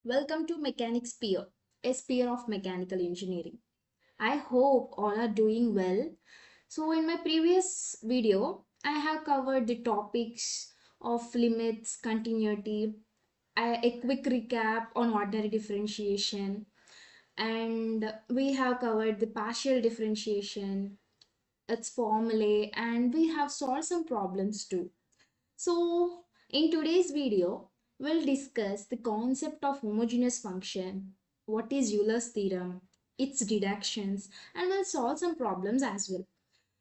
Welcome to Mechanics Sphere, a sphere of mechanical engineering. I hope all are doing well. So, in my previous video, I have covered the topics of limits, continuity, a quick recap on ordinary differentiation, and we have covered the partial differentiation, its formulae, and we have solved some problems too. So, in today's video, we'll discuss the concept of homogeneous function, what is Euler's theorem, its deductions, and we'll solve some problems as well.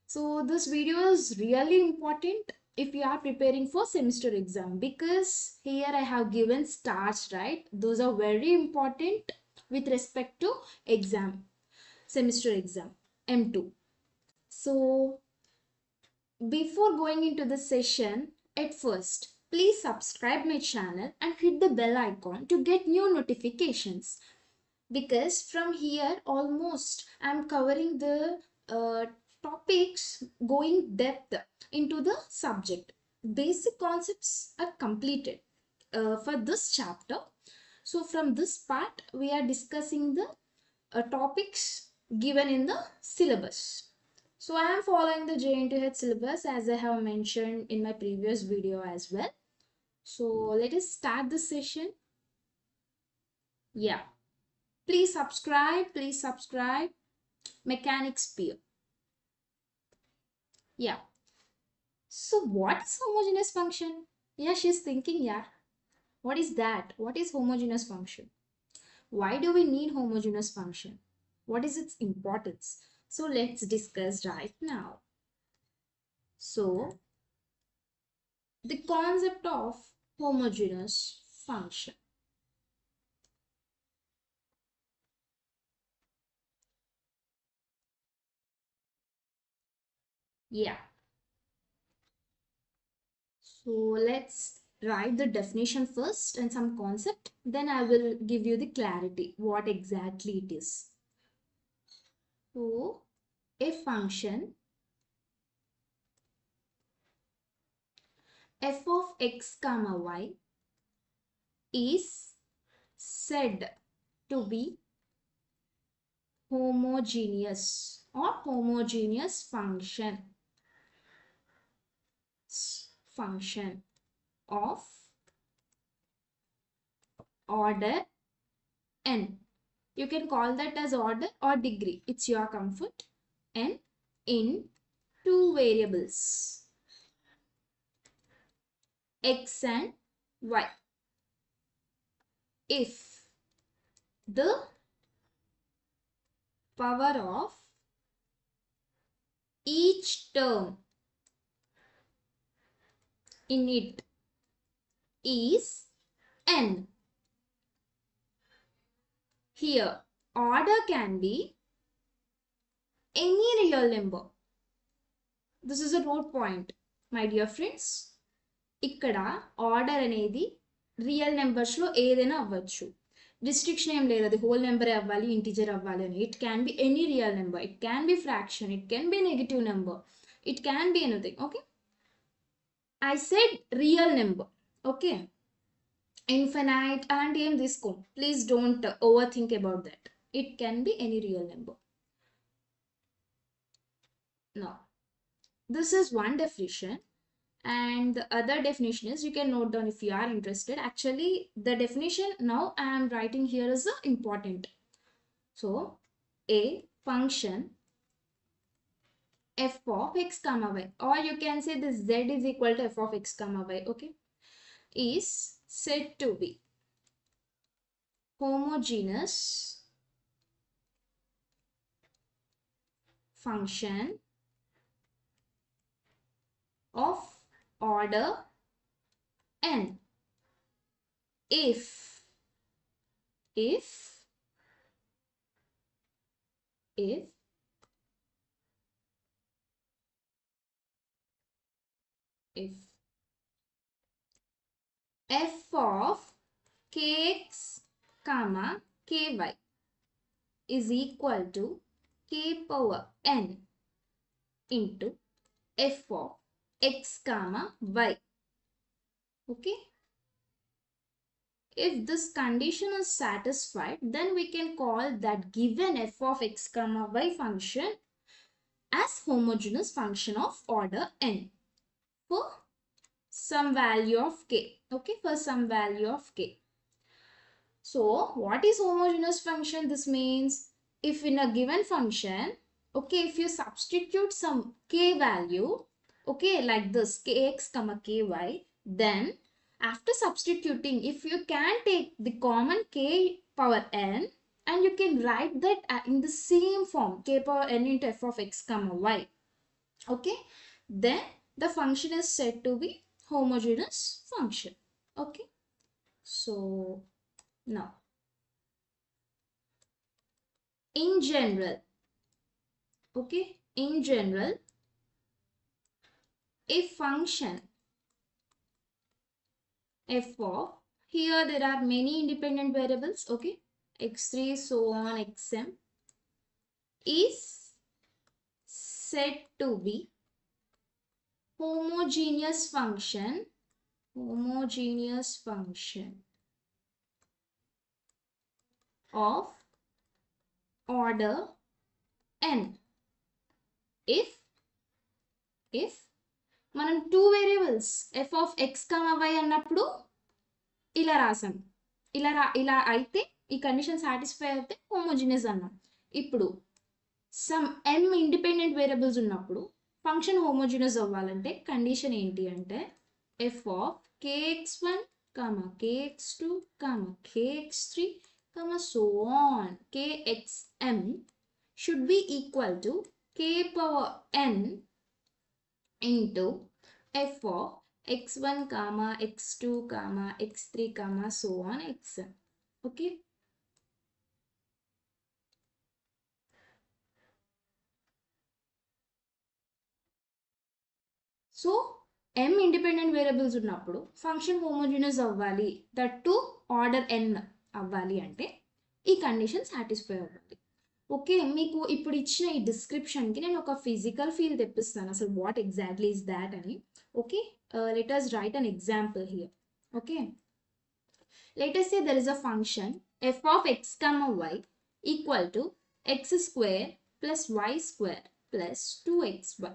So, this video is really important if you are preparing for semester exam because here I have given stars, right? Those are very important with respect to exam, semester exam, M2. So, before going into the session, at first, please subscribe my channel and hit the bell icon to get new notifications. Because from here, almost I'm covering the topics going depth into the subject. Basic concepts are completed for this chapter. So from this part, we are discussing the topics given in the syllabus. So I am following the JNTH syllabus as I have mentioned in my previous video as well. So let us start the session. Yeah. Please subscribe. Please subscribe. Mechanics Sphere. Yeah. So what is homogeneous function? Yeah, she's thinking, yeah. What is that? What is homogeneous function? Why do we need homogeneous function? What is its importance? So let's discuss right now. So the concept of homogeneous function. Yeah. So let's write the definition first and some concept. Then I will give you the clarity what exactly it is. So a function f of x comma y is said to be homogeneous or homogeneous function of order n. You can call that as order or degree. It's your comfort. N in two variables x and y. If the power of each term in it is n. Here, order can be any real number. This is a note point, my dear friends. ఇక్కడ order అనేది real నెంబర్స్లో ఏదైనా అవ్వచ్చు. Restriction ఏం లేదు, అది whole నెంబరే అవ్వాలి, integer అవ్వాలి అని. It can be any real number, it can be fraction, it can be negative number, it can be anything. Okay, I said real number. Okay, infinite అలాంటి ఏం తీసుకో, please don't over think about that. It can be any real number. Now, this is one definition. And the other definition is, you can note down if you are interested. Actually, the definition now I am writing here is important. So, a function f of x comma y, or you can say this z is equal to f of x comma y, okay, is said to be homogeneous function of order n if if f of kx comma ky is equal to k power n into f of x comma y. Okay, If this condition is satisfied, then we can call that given f of x comma y function as homogeneous function of order n for some value of k. Okay, for some value of k. So what is homogeneous function? This means if in a given function, okay, if you substitute some k value, okay, like this kx comma ky, then after substituting, if you can take the common k power n and you can write that in the same form k power n into f of x comma y, okay, then the function is said to be homogeneous function. Okay, so now in general, okay, in general, if function f of, here there are many independent variables, okay, x3 so on xm, is said to be homogeneous function of order n if మనం two variables f of x, y అన్నప్పుడు ఇలా రాసాం, ఇలా అయితే ఈ condition satisfy అయితే homogeneous అన్నాం. ఇప్పుడు సమ్ m ఇండిపెండెంట్ వేరియబుల్స్ ఉన్నప్పుడు ఫంక్షన్ హోమోజీనియస్ అవ్వాలంటే కండిషన్ ఏంటి అంటే f of kx1, kx2, kx3, so on kxm should be equal to k power n into f of x1, x2, x3, so on xm. Okay, so m independent variables ఉన్నప్పుడు function homogeneous అవ్వాలి, that to order n అవ్వాలి అంటే ఈ condition satisfy అవ్వాలి. Okay, మీకు ఇప్పుడు ఇచ్చిన ఈ డిస్క్రిప్షన్కి నేను ఒక ఫిజికల్ ఫీల్ తెప్పిస్తాను అసలు వాట్ ఎగ్జాక్ట్లీ ఇస్ దాట్ అని. Okay, let us write an example here. Okay, let us say there is a function f of x comma y equal to x square plus y square plus 2xy.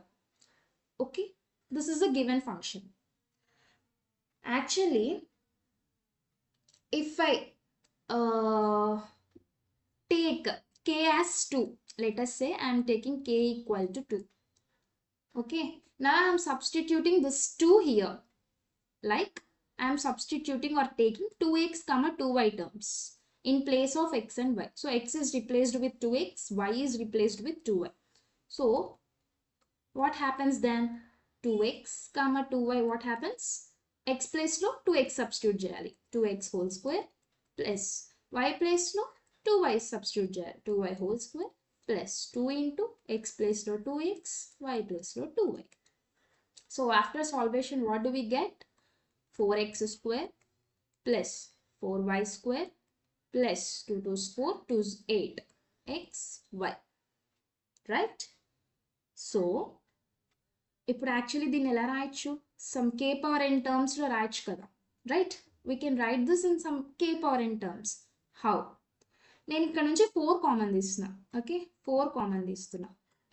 Okay, this is a given function. Actually, if I take k as 2, let us say I am taking k equal to 2. Okay, now I am substituting this 2 here, like I am substituting or taking 2x comma 2y terms in place of x and y. So x is replaced with 2x, y is replaced with 2y. So what happens then? 2x comma 2y, what happens? X place lo 2x substitute cheyali, 2x whole square plus y place lo 2y substitute cheyali, 2y whole square plus 2 into x place lo 2x, y place lo 2y. So after solvation, what do we get? 4x square plus 4y square plus 2 2's 4, 2's 8, x, y. Right? So ఇప్పుడు actually దీన్ని ఎలా రాయొచ్చు? Some k power n టర్మ్స్లో రాయొచ్చు కదా, right? We can write this in some k power n terms. How? నేను ఇక్కడ నుంచి 4 కామన్ తీస్తున్నా. ఓకే, 4 కామన్ తీస్తున్నా.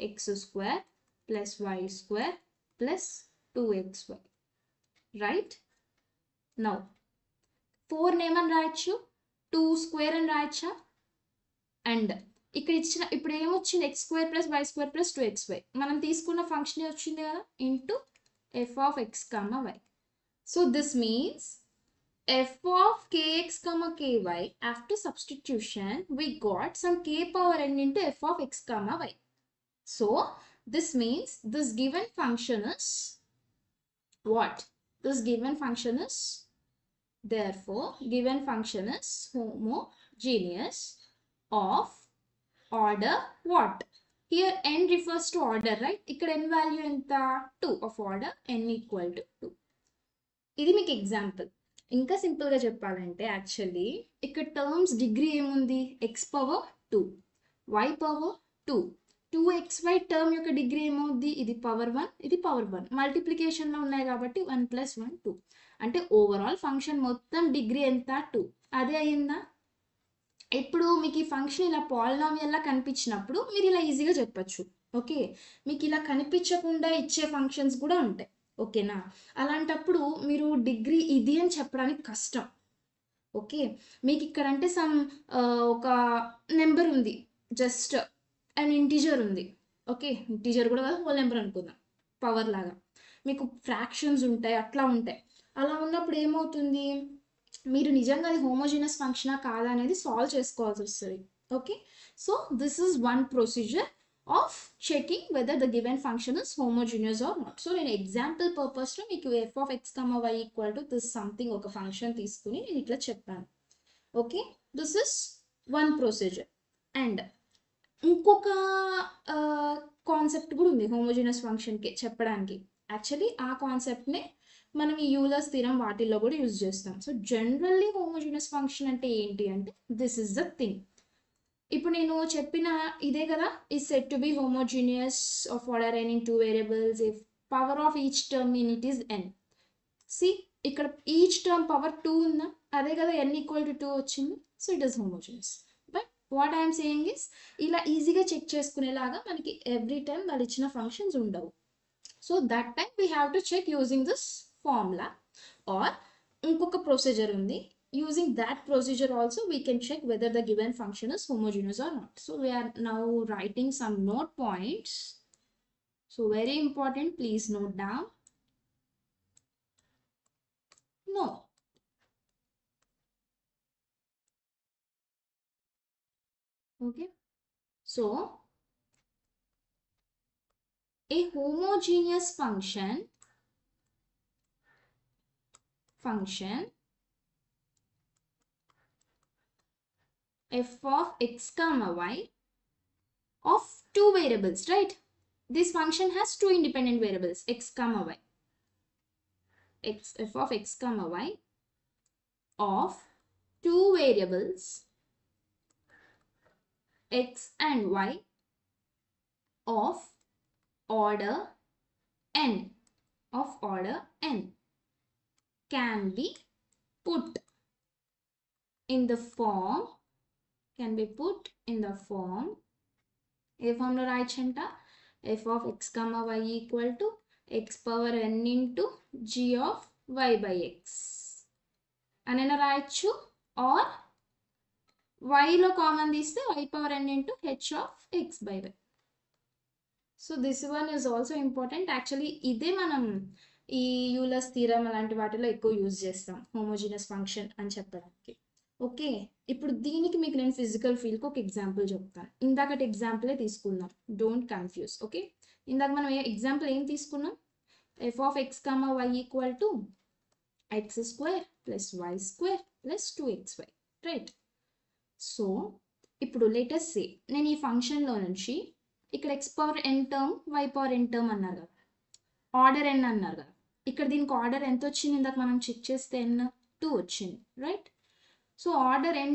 X square plus y square plus 2xy. Right? Now 4 ఏమని రాయొచ్చు? 2 స్క్వేర్ అని రాయొచ్చా? అండ్ ఇక్కడ ఇచ్చిన ఇప్పుడు ఏమొచ్చింది? X square plus y square plus 2xy. మనం తీసుకున్న ఫంక్షన్ వచ్చింది కదా, into f of x comma y. So this means f of kx comma ky, after substitution we got some k power n into f of x comma y. So this means this given function is what? This given function is, therefore given function is homogeneous of order what? Here n refers to order, right? ఇక్కడ n value ఎంత? 2 of order n equal to 2. ఇది మీకు example. ఇంకా సింపుల్గా చెప్పాలంటే actually ఇక్కడ terms degree ఏముంది? X power 2, y power 2, 2xy term యొక్క డిగ్రీ ఏమవుద్ది, ఇది పవర్ 1 ఇది పవర్ 1 మల్టిప్లికేషన్లో ఉన్నాయి కాబట్టి 1 + 1 2. అంటే ఓవరాల్ ఫంక్షన్ మొత్తం డిగ్రీ ఎంత 2. అదే అయ్యిందా. ఇప్పుడు మీకు ఈ ఫంక్షన్ ఇలా పాలినామియల్లా కనిపించినప్పుడు మీరు ఇలా ఈజీగా చెప్పచ్చు. ఓకే, మీకు ఇలా కనిపించకుండా ఇచ్చే ఫంక్షన్స్ కూడా ఉంటాయి. ఓకేనా, అలాంటప్పుడు మీరు డిగ్రీ ఇది అని చెప్పడానికి కష్టం. ఓకే, మీకు ఇక్కడ అంటే ఒక నెంబర్ ఉంది, జస్ట్ అండ్ ఇంటీజర్ ఉంది. ఓకే, ఇంటీజర్ కూడా కాదు, హోల్ నెంబర్ అనుకుందాం, పవర్ లాగా. మీకు ఫ్రాక్షన్స్ ఉంటాయి, అట్లా ఉంటాయి. అలా ఉన్నప్పుడు ఏమవుతుంది, మీరు నిజంగా అది హోమోజీనస్ ఫంక్షనా కాదా అనేది సాల్వ్ చేసుకోవాల్సి వస్తుంది. Okay, so this is one procedure of checking whether the given function is homogeneous or not. So నేను ఎగ్జాంపుల్ పర్పస్లో మీకు f(x, y) = దిస్ సంథింగ్ ఒక ఫంక్షన్ తీసుకుని నేను ఇట్లా చెప్పాను. Okay, this is one procedure. And ఇంకొక కాన్సెప్ట్ కూడా ఉంది హోమోజీనస్ ఫంక్షన్కి చెప్పడానికి. యాక్చువల్లీ ఆ కాన్సెప్ట్నే మనం ఈ యూలర్స్ థీరం వాటిల్లో కూడా యూజ్ చేస్తాం. సో జనరల్లీ హోమోజీనస్ ఫంక్షన్ అంటే ఏంటి అంటే దిస్ ఇస్ ద థింగ్. ఇప్పుడు నేను చెప్పిన ఇదే కదా, ఈ set to be homogeneous of order n in 2 variables if power of each term in it is n. See ఇక్కడ ఈచ్ టర్మ్ పవర్ 2 ఉందా, అదే కదా n = 2 వచ్చింది. So it is homogeneous. But what I'm saying is ఇలా ఈజీగా check చేసుకునేలాగా మనకి every time వాళ్ళు ఇచ్చిన ఫంక్షన్స్ ఉండవు. So that time we have to check using this formula or ఇంకొక ప్రొసీజర్ ఉంది. Using that procedure also we can check whether the given function is homogeneous or not. So we are now writing some note points. So very important, please note down. No. Okay. So a homogeneous function f of x comma y of two variables, right? This function has two independent variables, x comma y. F of x comma y of two variables x and y of order n can be put in the form ఏ ఫామ్లో రాయొచ్చంట, f of x comma y = x power n into g of y by x అనైనా రాయొచ్చు, are yలో common తీస్తే y power n into h of x by y. So this one is also important. Actually ఇదే మనం ఈ Euler's theorem అలాంటి వాటిలో ఎక్కువ use చేస్తాం homogeneous function అని చెప్పడానికి. ఓకే, ఇప్పుడు దీనికి మీకు నేను ఫిజికల్ ఫీల్డ్కి ఒక ఎగ్జాంపుల్ చెప్తాను. ఇందాకటి ఎగ్జాంపులే తీసుకుందాం, డోంట్ కన్ఫ్యూజ్. ఓకే, ఇందాక మనం ఎగ్జాంపుల్ ఏం తీసుకున్నాం, f of x comma y = x² + y² + 2xy, right? So ఇప్పుడు లెటస్ సే నేను ఈ ఫంక్షన్లో నుంచి ఇక్కడ x power n term y power n term అన్నారు కదా, ఆర్డర్ n అన్నారు కదా, ఇక్కడ దీనికి ఆర్డర్ ఎంత వచ్చింది, ఇందాక మనం చెక్ చేస్తే n 2 వచ్చింది, రైట్? సో ఆర్డర్ n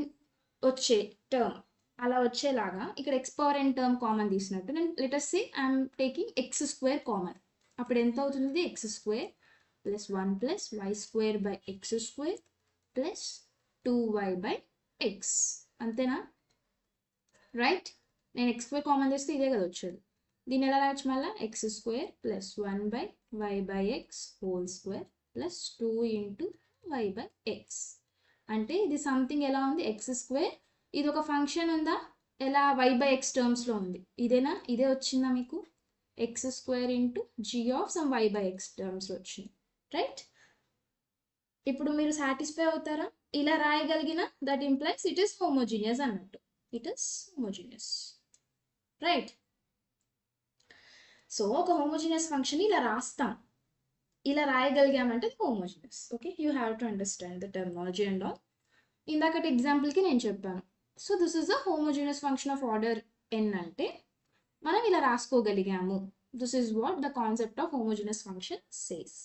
వచ్చే టర్మ్ అలా వచ్చేలాగా ఇక్కడ x power n term common తీసినట్టు నేను let us say I'm taking x² common. అప్పుడు ఎంత అవుతుంది, x² + 1 + y² by x² + 2y by x, అంతేనా? రైట్, నేను x² కామన్ చేస్తే ఇదే కదా వచ్చేది. దీన్ని ఎలా రాయొచ్చు మళ్ళీ, x² + 1 by y by x (² + 2 into y by x). అంటే ఇది సంథింగ్ ఎలా ఉంది, x², ఇది ఒక ఫంక్షన్ ఉందా, ఎలా y by x టర్మ్స్లో ఉంది, ఇదేనా, ఇదే వచ్చిందా మీకు, x² into g of some y by x టర్మ్స్లో వచ్చింది, రైట్? ఇప్పుడు మీరు సాటిస్ఫై అవుతారా, ఇలా రాయగలిగిన that implies it is homogeneous అన్నట్టు, it is homogeneous, right? So ఒక హోమోజీనియస్ ఫంక్షన్ ఇలా రాస్తాం, ఇలా రాయగలిగామంటే homogeneous. Okay, you have to understand the terminology and all. ఇందాకటి ఎగ్జాంపుల్కి నేను చెప్పాను. So this is a homogeneous function of order n అంటే మనం ఇలా రాసుకోగలిగాము. This is what the concept of homogeneous function says.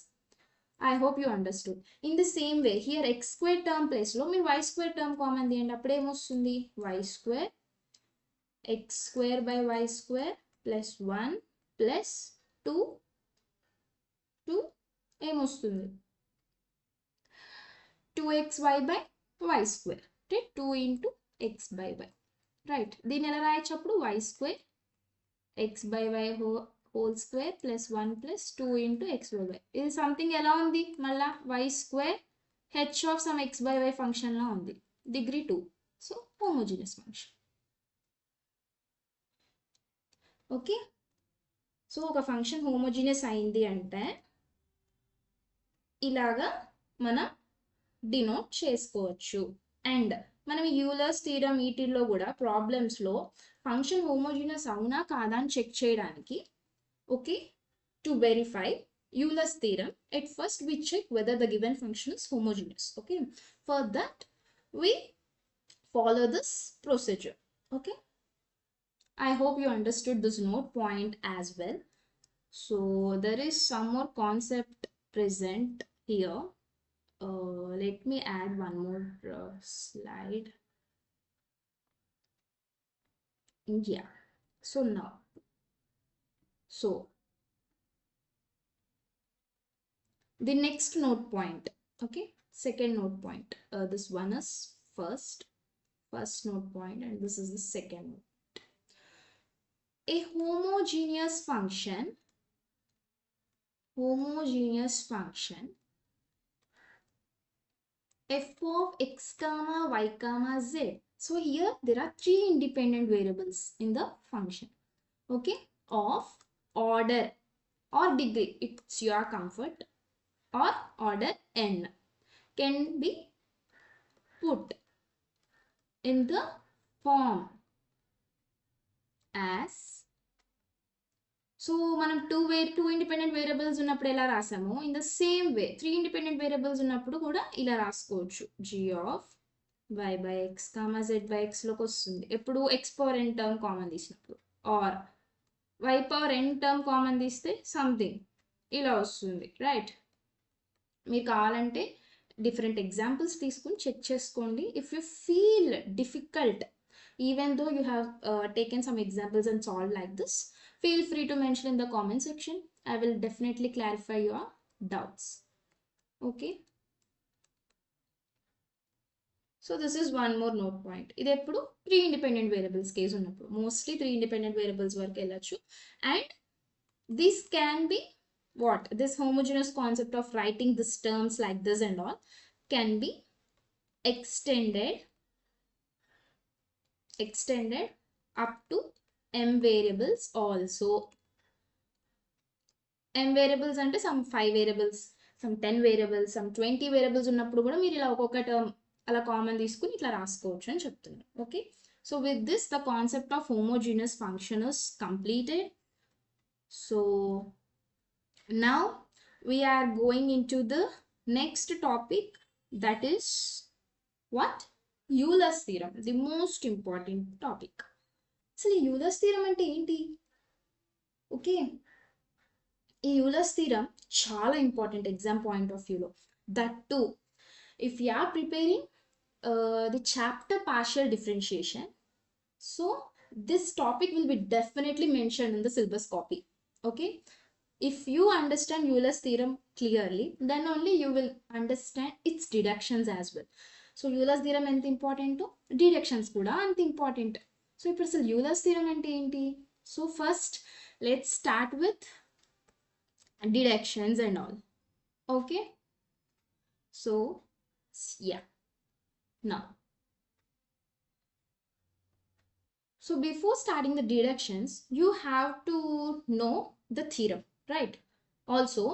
I hope you understood. In the same way, here x² term place లో మీరు y² term కామన్ తీయండి, అప్పుడు ఏమొస్తుంది, y² x² by y² plus 1 plus 2 2 ఏమొస్తుంది 2xy బై వై స్క్వేర్ అంటే 2 into x by y right. దీన్ని ఎలా రాయొచ్చు అప్పుడు y square x by y whole square plus 1 plus 2 into x by y. ఇది సంథింగ్ ఎలా ఉంది మళ్ళా y square h of some x by y ఫంక్షన్లా ఉంది, degree 2. So homogeneous function. Okay, so ఒక ఫంక్షన్ హోమోజీనియస్ అయింది అంటే ఇలాగా మనం డినోట్ చేసుకోవచ్చు. అండ్ మనం యూలర్స్ థీరం ఈటీలో కూడా ప్రాబ్లమ్స్లో ఫంక్షన్ హోమోజీనియస్ అవునా కాదా అని చెక్ చేయడానికి, okay, to verify Euler's theorem, at first we check whether the given function is homogeneous. Okay, for that we follow this procedure. Okay, I hope you understood this note point as well. So there is some more concept present here. Let me add one more slide. Yeah, so now, so the next note point, okay, second note point, this one is first note point and this is the second note. A homogeneous function f of x comma y comma z. So here there are three independent variables in the function, okay, of order or degree, it's your comfort, or order n, can be put in the form as, so మనం two independent variables ఉన్నప్పుడు ఎలా రాసామో in the same way three independent variables ఉన్నప్పుడు కూడా ఇలా రాసుకోవచ్చు. g of y by x comma z by x లోకి వస్తుంది ఎప్పుడు x power n term common తీసినప్పుడు, or y power n term common తీస్తే సంథింగ్ ఇలా వస్తుంది, రైట్. మీరు కావాలంటే డిఫరెంట్ ఎగ్జాంపుల్స్ తీసుకుని చెక్ చేసుకోండి. If you feel difficult, even though you have taken some examples and solved like this, feel free to mention in the comment section. I will definitely clarify your doubts. Okay, so this is one more note point. ఇది ఎప్పుడు three independent variables case ఉన్నప్పుడు, mostly three independent variables వరకు వెళ్ళచ్చు. And this can be what, this homogeneous concept of writing these terms like this and all can be extended up to m variables also. m variables అంటే some 5 variables, some 10 variables, some 20 variables ఉన్నప్పుడు కూడా మీరు ఇలా ఒక్కొక్క term అలా common తీసుకుని ఇట్లా రాసుకోవచ్చు అని చెప్తున్నారు. Okay, so with this the concept of homogeneous function is completed. So now we are going into the next topic, that is what, Euler's theorem, the most important topic. So Euler's theorem అంటే ఏంటి? Okay, ఈ Euler's theorem చాలా important exam point of వ్యూలో, that too if you are preparing the chapter partial differentiation. So this topic will be definitely mentioned in the syllabus copy. Okay, if you understand Euler's theorem clearly, then only you will understand its deductions as well. So Euler's theorem ఎంత important, deductions కూడా అంత important. So ఇప్పుడు అసలు Euler's theorem అంటే ఏంటి? So first let's start with deductions and all. Okay, so yeah, now, so before starting the deductions you have to know the theorem, right? Also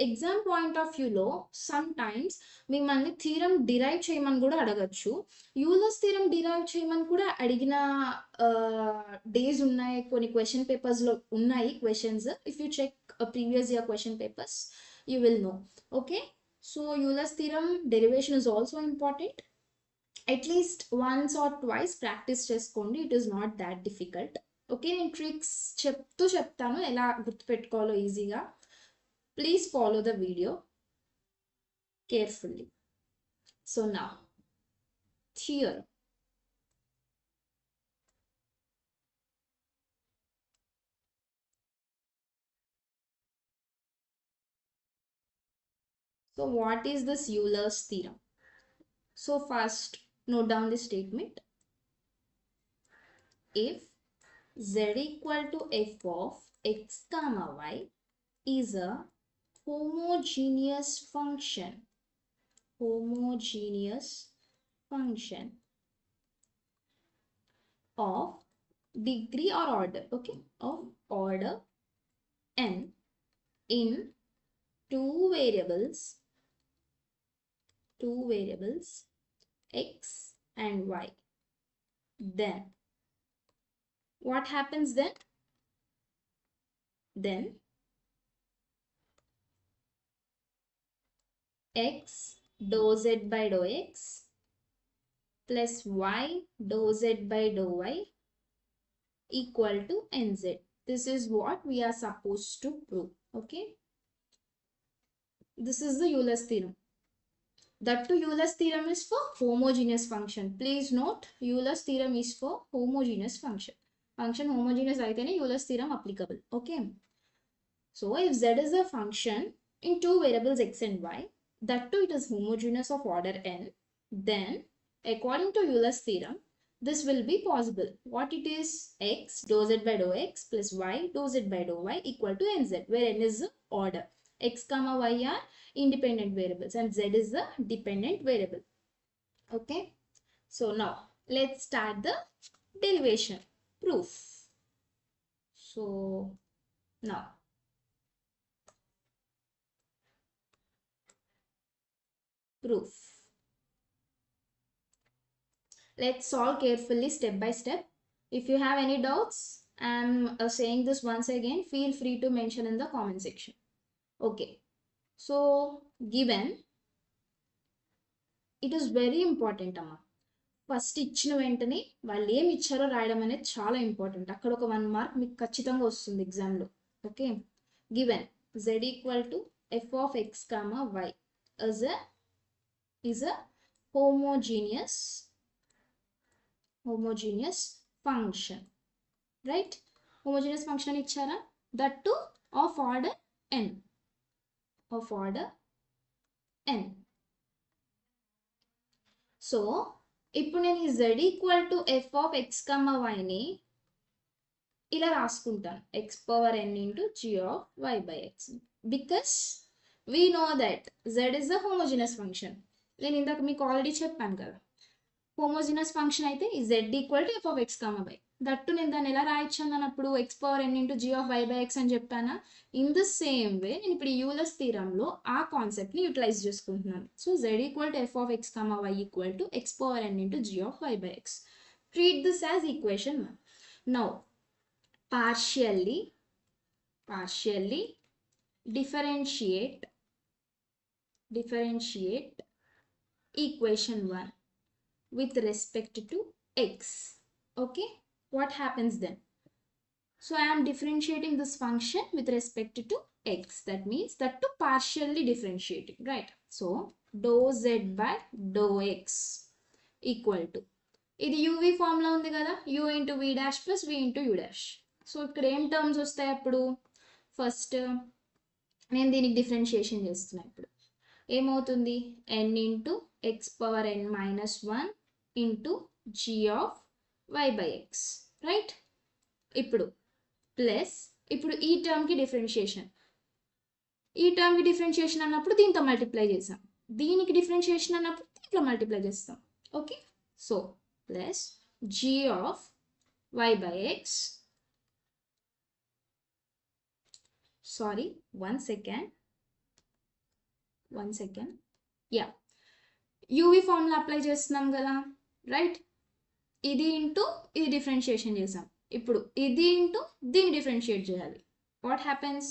exam point of వ్యూలో some times మిమ్మల్ని theorem derive చేయమని కూడా అడగచ్చు. Euler's theorem derive చేయమని కూడా అడిగిన days ఉన్నాయి, కొన్ని క్వశ్చన్ పేపర్స్లో ఉన్నాయి questions. If you check previous year question papers you will know. Okay, so Euler's theorem derivation is also important. At least once or twice practice చేసుకోండి, it is not that difficult. Okay, నేను tricks చెప్తాను ఎలా గుర్తుపెట్టుకోవాలో ఈజీగా. Please follow the video carefully. So now, theorem. So what is this Euler's theorem? So first note down the statement. If z equal to f of x comma y is a homogeneous function of degree or order, okay, of order n in two variables x and y, then what happens then? Then x dou z by dou x plus y dou z by dou y equal to nz. This is what we are supposed to prove, okay? This is the Euler's theorem. That too, Euler's theorem is for homogeneous function. Please note, Euler's theorem is for homogeneous function. Function homogeneous aitene Euler's theorem applicable, okay? So if z is a function in two variables x and y, that too it is homogeneous of order n, then according to Euler's theorem, this will be possible. What it is? X dou z by dou x plus y dou z by dou y equal to nz, where n is the order. X comma y are independent variables and z is the dependent variable. Okay. So now let's start the derivation proof. So now proof. Let's solve carefully step by step. If you have any doubts, I'm saying this once again, feel free to mention in the comment section. Okay. So given, it is very important అమ్మా. First ఇచ్చిన వెంటనే వాళ్ళు ఏమి ఇచ్చారో రాయడం అనేది చాలా important. అక్కడ ఒక 1 మార్క్ మీకు ఖచ్చితంగా వస్తుంది ఎగ్జామ్లో. Okay, given z equal to f of x comma y is a homogeneous function, right? Homogeneous function అని ఇచ్చారా, that too of order n. So ఇప్పుడు నేను ఈ z equal to f of x comma y ని ఇలా రాసుకుంటాను, x power n into g of y by x, because we know that z is a homogeneous function. నేను ఇందాక మీకు already చెప్పాను కదా, హోమోజినస్ ఫంక్షన్ అయితే ఈ z equal to f of x comma y. That నేను దాన్ని ఎలా రాయొచ్చాను అన్నప్పుడు x power n into g of y by x అని చెప్పానా. ఇన్ ద సేమ్ వే నేను ఇప్పుడు యూలర్స్ థీరంలో ఆ కాన్సెప్ట్ని యూటిలైజ్ చేసుకుంటున్నాను. So z equal to f of x comma y equal to x power n into g of y by x. Treat this as equation 1. Now partially differentiate equation 1 with respect to x. Okay, what happens then? So I am differentiating this function with respect to x. That means that to partially differentiating, right? So dou z by dou x equal to, ఇది uv formula ఉంది కదా, u into v dash plus v into u dash. So ఇక్కడ ఏం terms వస్తాయి అప్పుడు? First నేను దీనికి differentiation చేస్తున్నా. ఇప్పుడు ఏమవుతుంది? n into x power n minus 1 into g of y by x, right? ఇప్పుడు ప్లస్, ఇప్పుడు ఈ టర్మ్కి డిఫరెన్షియేషన్ అన్నప్పుడు దీంతో మల్టిప్లై చేసాం, దీనికి డిఫరెన్షియేషన్ అన్నప్పుడు దీంట్లో మల్టిప్లై చేస్తాం. Okay, so plus g of y by x, sorry one second, yeah, UV formula apply చేస్తున్నాం కదా, రైట్? ఇది ఇంటూ ఇది డిఫరెన్షియేషన్ చేసాం, ఇప్పుడు ఇది ఇంటూ దీన్ని డిఫరెన్షియేట్ చేయాలి. What happens?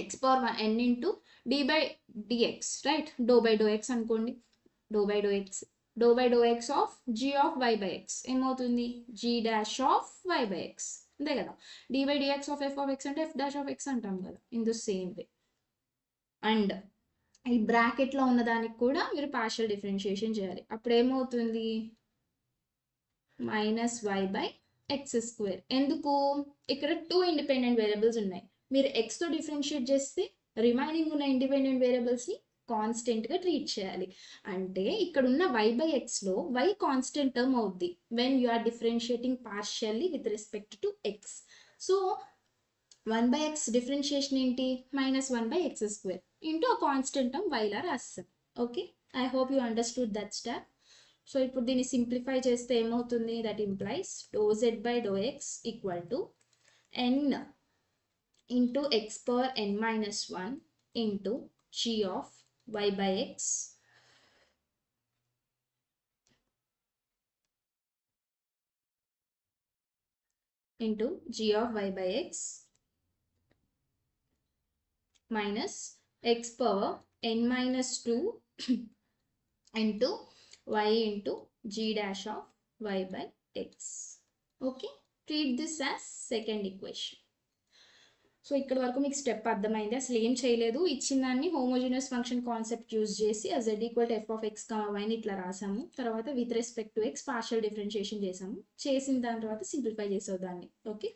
x power n into d by dx, right? Doe by do x అనుకోండి, doe by do x of g of y by x ఏమవుతుంది? g dash of y by x, అంతే కదా. d by dx of f of x అంటే f dash of x అంటాం కదా, in the same way. And ఈ బ్రాకెట్లో ఉన్న దానికి కూడా మీరు పార్షియల్ డిఫరెన్షియేషన్ చేయాలి. అప్పుడు ఏమవుతుంది? Minus y by x square. ఎందుకు? ఇక్కడ 2 ఇండిపెండెంట్ వేరియబుల్స్ ఉన్నాయి. మీరు xతో డిఫరెన్షియేట్ చేస్తే రిమైనింగ్ ఉన్న ఇండిపెండెంట్ వేరియబుల్స్ని కాన్స్టెంట్గా ట్రీట్ చేయాలి. అంటే ఇక్కడ ఉన్న y/xలో y కాన్స్టెంట్ టర్మ్ అవుద్ది when you are differentiating partially with respect to x. So 1/x differentiation ఏంటి, -1/x² ఇంటూ ఆ కాన్స్టెంట్ టర్మ్ వైలా రాస్తాం. Okay, I hope you understood that step. So ఇప్పుడు దీన్ని సింప్లిఫై చేస్తే ఏమవుతుంది, that implies ∂z/∂x equal to n into x power n-1 into g of y/x into g of y/x minus x power n-2 into y into g dash of y/x. Okay, treat this as second equation. So ఇక్కడ వరకు మీకు step అర్థమైంది, అసలు ఏం చేయలేదు, ఇచ్చిన దాన్ని homogeneous function concept use చేసి z = f(x, y) ఇట్లా రాసాము. తర్వాత with respect to x partial differentiation చేసాము. చేసిన దాని తర్వాత సింప్లిఫై చేసావు దాన్ని. Okay,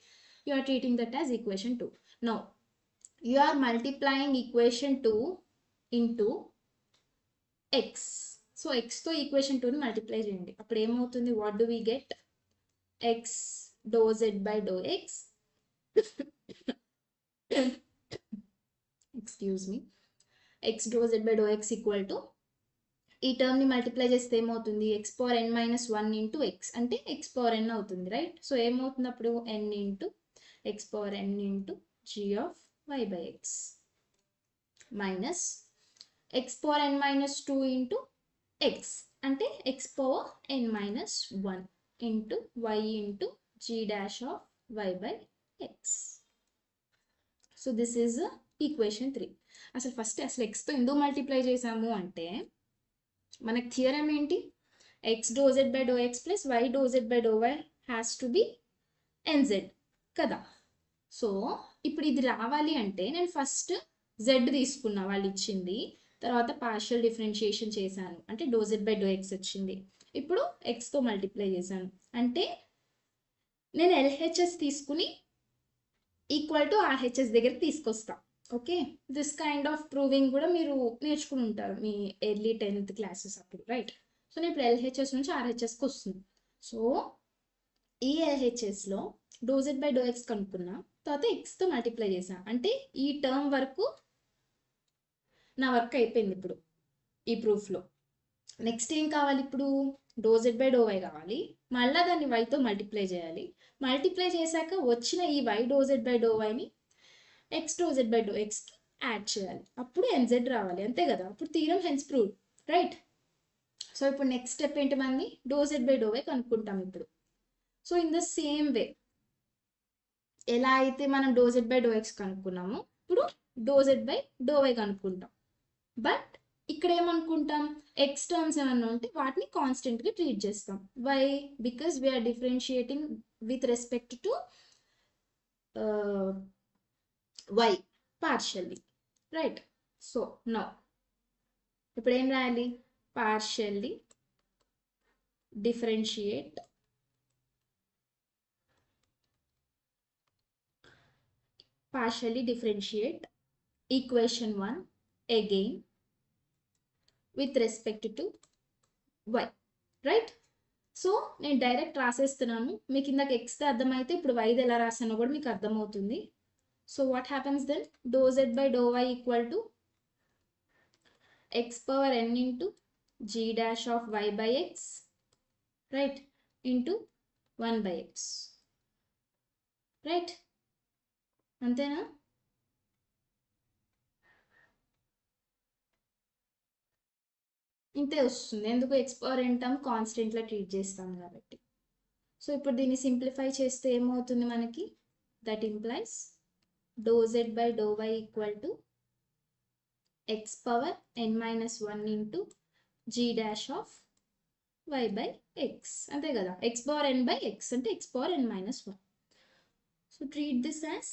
you are treating that as equation 2. Now you are multiplying equation 2 into x. So xతో ఈక్వేషన్ 2ని మల్టిప్లై చేయండి. అప్పుడు ఏమవుతుంది, what do we get, x ∂z/∂x excuse me, x ∂z/∂x equal to ఈ టర్మ్ని మల్టిప్లై చేస్తే ఏమవుతుంది, x power n-1 into x అంటే x power n అవుతుంది, రైట్. సో ఏమవుతుంది అప్పుడు, n into x power n into g of y/x minus x power n-2 into x అంటే x power n-1 into y into g dash of y/x. So this is equation 3. అసలు ఎక్స్తో ఎందుకు multiply చేసాము అంటే మనకు theorem ఏంటి, x ∂z/∂x plus y ∂z/∂y has to be nz కదా. So ఇప్పుడు ఇది రావాలి అంటే నేను ఫస్ట్ z తీసుకున్నా వాళ్ళు ఇచ్చింది, తర్వాత పార్షియల్ డిఫరెన్షియేషన్ చేశాను అంటే ∂z/∂x వచ్చింది. ఇప్పుడు xతో మల్టిప్లై చేశాను అంటే నేను LHS తీసుకుని ఈక్వల్ టు RHS దగ్గరికి తీసుకొస్తా. Okay, this kind of proving కూడా మీరు నేర్చుకుని ఉంటారు మీ ఎర్లీ 10th క్లాసెస్ అప్పుడు, రైట్. సో నేను ఇప్పుడు LHS నుంచి RHSకి వస్తుంది. సో ఈ LHSలో ∂z/∂x కనుక్కున్నా, తర్వాత xతో మల్టిప్లై చేశాను అంటే ఈ టర్మ్ వరకు నా వర్క్ అయిపోయింది ఇప్పుడు ఈ ప్రూఫ్లో. నెక్స్ట్ ఏం కావాలి, ఇప్పుడు ∂z/∂y కావాలి, మళ్ళీ దాన్ని yతో మల్టిప్లై చేయాలి. మల్టిప్లై చేశాక వచ్చిన ఈ y ∂z/∂yని x ∂z/∂xకి యాడ్ చేయాలి, అప్పుడు nz రావాలి, అంతే కదా. అప్పుడు theorem hence proved, right. So ఇప్పుడు నెక్స్ట్ స్టెప్ ఏంటి, మనది ∂z/∂y కనుక్కుంటాం ఇప్పుడు. సో ఇన్ ద సేమ్ వే ఎలా అయితే మనం ∂z/∂x కనుక్కున్నామో ఇప్పుడు ∂z/∂y కనుక్కుంటాం. బట్ ఇక్కడ ఏమనుకుంటాం, ఎక్స్ టర్మ్స్ ఏమన్నా ఉంటే వాటిని కాన్స్టెంట్గా ట్రీట్ చేస్తాం. Why, because we're differentiating with respect to y partially, right. So now ఇప్పుడు ఏం రాయాలి, partially differentiate equation 1 again with respect to y, right. So నేను డైరెక్ట్ రాసేస్తున్నాను, మీకు ఇందాక ఎక్స్తో అర్థమైతే ఇప్పుడు వైది ఎలా రాసానో కూడా మీకు అర్థమవుతుంది. So what happens then, ∂z/∂y equal to x power n into g dash of y/x, right, into 1/x, right. అంతేనా? ఇంతే వస్తుంది, ఎందుకు x పవర్ n టర్మ్ కాన్స్టెంట్లో ట్రీట్ చేస్తాం కాబట్టి. సో ఇప్పుడు దీన్ని సింప్లిఫై చేస్తే ఏమవుతుంది మనకి, that implies ∂z/∂y equal to x power n-1 into g dash of y/x, అంతే కదా. x పవర్ n/x అంటే x power n-1. So treat this as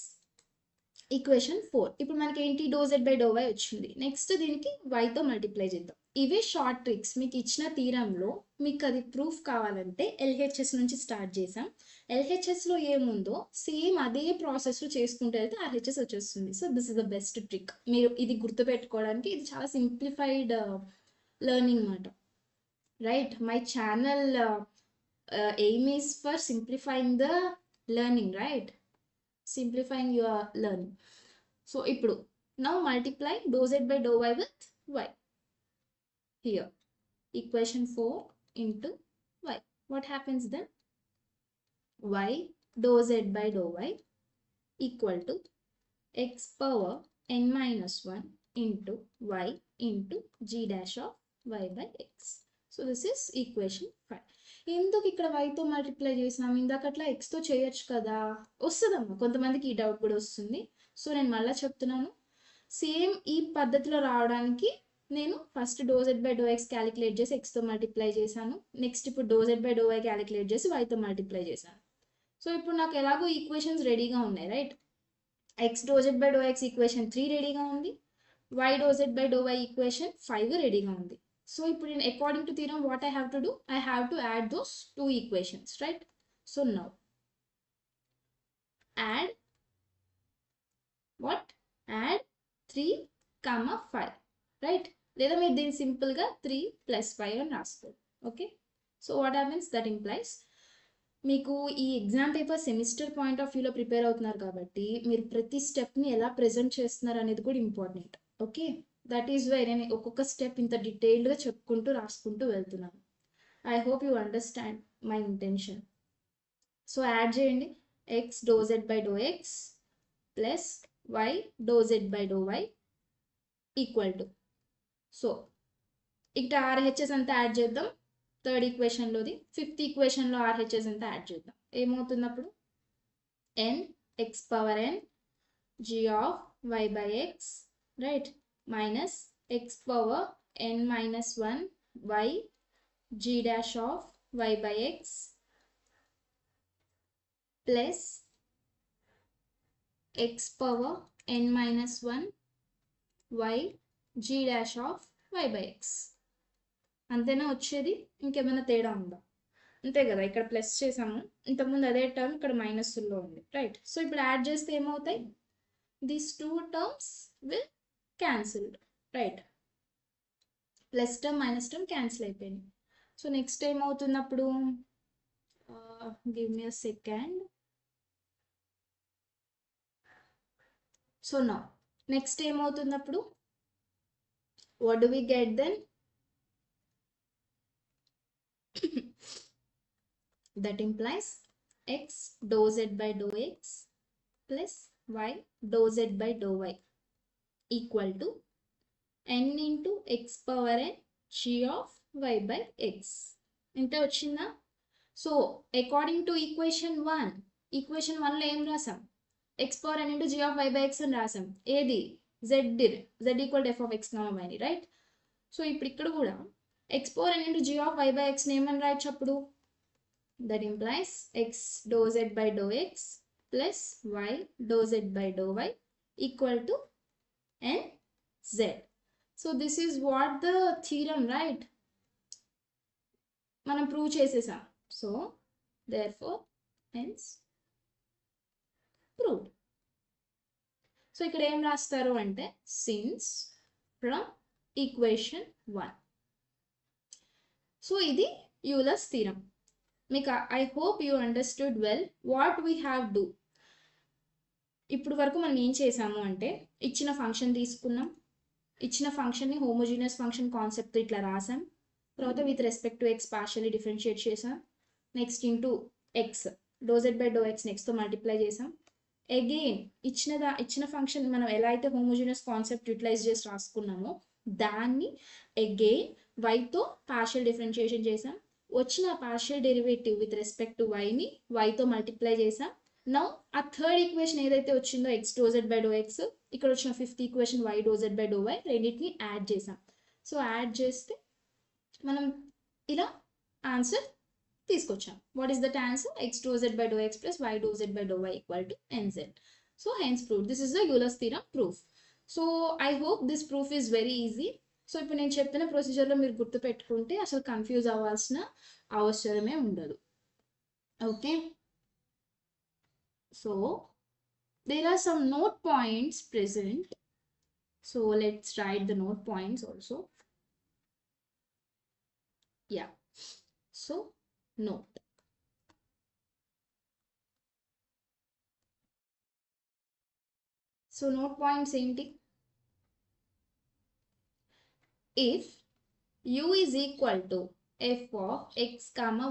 equation 4. ఇప్పుడు మనకి ఏంటి dou z by do y వచ్చింది. నెక్స్ట్ దీనికి వైతో మల్టిప్లై చేద్దాం. ఇవే షార్ట్ ట్రిక్స్. మీకు ఇచ్చిన థీరంలో మీకు అది ప్రూఫ్ కావాలంటే ఎల్హెచ్ఎస్ నుంచి స్టార్ట్ చేసాం. ఎల్హెచ్ఎస్లో ఏముందో సేమ్ అదే ప్రాసెస్లో చేసుకుంటూ వెళ్తే ఆర్హెచ్ఎస్ వచ్చేస్తుంది. So this is the best trick. మీరు ఇది గుర్తుపెట్టుకోవడానికి ఇది చాలా సింప్లిఫైడ్ లెర్నింగ్ మాట. Right, my channel aim is for simplifying the learning, right, simplifying your learning. So ఇప్పుడు now multiply dou z by dou y with y. Here equation 4 into y. What happens then? Y dou z by dou y equal to x power n minus 1 into y into g dash of y by x. So this is equation 5. ఎందుకు ఇక్కడ వైతో multiply చేసినాం? ఇందాకట్లా ఎక్స్తో చేయొచ్చు కదా. వస్తుందమ్మా, కొంతమందికి ఈ doubt కూడా వస్తుంది. సో నేను మళ్ళీ చెప్తున్నాను, సేమ్ ఈ పద్ధతిలో రావడానికి నేను first dou z by do x calculate చేసి ఎక్స్తో మల్టిప్లై చేశాను. నెక్స్ట్ ఇప్పుడు dou z by do y calculate చేసి వైతో మల్టిప్లై చేశాను. సో ఇప్పుడు నాకు ఎలాగో ఈక్వేషన్స్ రెడీగా ఉన్నాయి, right. X do z by do x equation 3 రెడీగా ఉంది. Y do z by do y equation 5 రెడీగా ఉంది. So in according to theorem, what I have to do? I have to add those two equations, right? So now add what? Add 3, 5, right? లేదా మీరు దీన్ని సింపుల్గా 3 + 5 అని రాసుకోండి. Okay, so what happens, that implies మీకు ఈ exam paper semester point of వ్యూలో prepare అవుతున్నారు కాబట్టి మీరు ప్రతి స్టెప్ని ఎలా ప్రెజెంట్ చేస్తున్నారు అనేది కూడా important. Okay, that is why నేను ఒక్కొక్క స్టెప్ ఇంత డీటెయిల్డ్గా చెప్పుకుంటూ రాసుకుంటూ వెళ్తున్నాను. I hope you understand my intention. So add చేయండి, x do z by do x plus y do z by do y equal to, so ఇక్కడ ఆర్హెచ్ఎస్ అంతా యాడ్ చేద్దాం. థర్డ్ ఈక్వేషన్లోది, ఫిఫ్త్ ఈక్వేషన్లో ఆర్హెచ్ఎస్ అంతా యాడ్ చేద్దాం. ఏమవుతుంది అప్పుడు? N x power n g of y by x, right, minus x power n minus 1 y g dash of y by x plus x power n minus 1 y g dash of y by x. అంతేనా వచ్చేది? ఇంకేమైనా తేడా ఉందా? అంతే కదా, ఇక్కడ plus చేసాము, ఇంతకుముందు అదే టర్మ్ ఇక్కడ మైనస్లో ఉంది, రైట్. సో ఇప్పుడు యాడ్ చేస్తే ఏమవుతాయి? These two terms will cancelled, right. Plus term minus term cancel అయిపోయింది. సో నెక్స్ట్ ఏమవుతుంది అప్పుడు? Give me a second. So now next ఏమవుతుంది అప్పుడు? What do we get then? That implies x do z by do x plus y do z by do y equal to n into x power n g of y by x. ఎంత వచ్చిందా? So according to equation 1, equation 1లో ఏం రాసాం? x power n into g of y by x అని రాసాం. ఏది? z equal to f of x, y ని, right. So ఇప్పుడు ఇక్కడ కూడా x power n into g of y by x ని ఏమని రాయొచ్చు అప్పుడు? That implies x dou z by dou x plus y dou z by dou y equal to and z. So this is what the theorem, right? మనం prove చేసేసాం. So therefore hence proved. So ఇక్కడ ఏం రాస్తారు అంటే since from equation 1. So ఇది Euler's theorem. మీకు I hope you understood well what we have do. ఇప్పుడు వరకు మనం ఏం చేసాము అంటే ఇచ్చిన ఫంక్షన్ తీసుకున్నాం, ఇచ్చిన ఫంక్షన్ని హోమోజీనియస్ ఫంక్షన్ కాన్సెప్ట్ ఇట్లా రాసాం, తర్వాత with respect to x partially differentiate చేసాం, next into x do z by do x నెక్స్ట్తో మల్టిప్లై చేసాం. అగైన్ ఇచ్చిన ఫంక్షన్ మనం ఎలా అయితే హోమోజీనియస్ కాన్సెప్ట్ యూటిలైజ్ చేసి రాసుకున్నామో దాన్ని అగైన్ వైతో పార్షియల్ డిఫరెన్షియేషన్ చేసాం. వచ్చిన partial derivative with respect to వైని వైతో మల్టిప్లై చేసాం. నౌ ఆ థర్డ్ ఈక్వేషన్ ఏదైతే వచ్చిందో x do z by do x, ఇక్కడ వచ్చిన fifth equation y do z by do y, రెండింటిని యాడ్ చేసాం. సో యాడ్ చేస్తే మనం ఇలా ఆన్సర్ తీసుకొచ్చాం. What is that answer? X do z by do x plus y do z by do y equal to nz. So hence proved. This is the Euler's theorem proof. So I hope this proof is very easy. So ఇప్పుడు నేను చెప్పిన ప్రొసీజర్లో మీరు గుర్తుపెట్టుకుంటే అసలు confuse అవ్వాల్సిన అవసరమే ఉండదు. Okay, so there are some note points present. So let's write the note points also. Yeah, so note. So note points ఏంటి? If u is equal to f of x,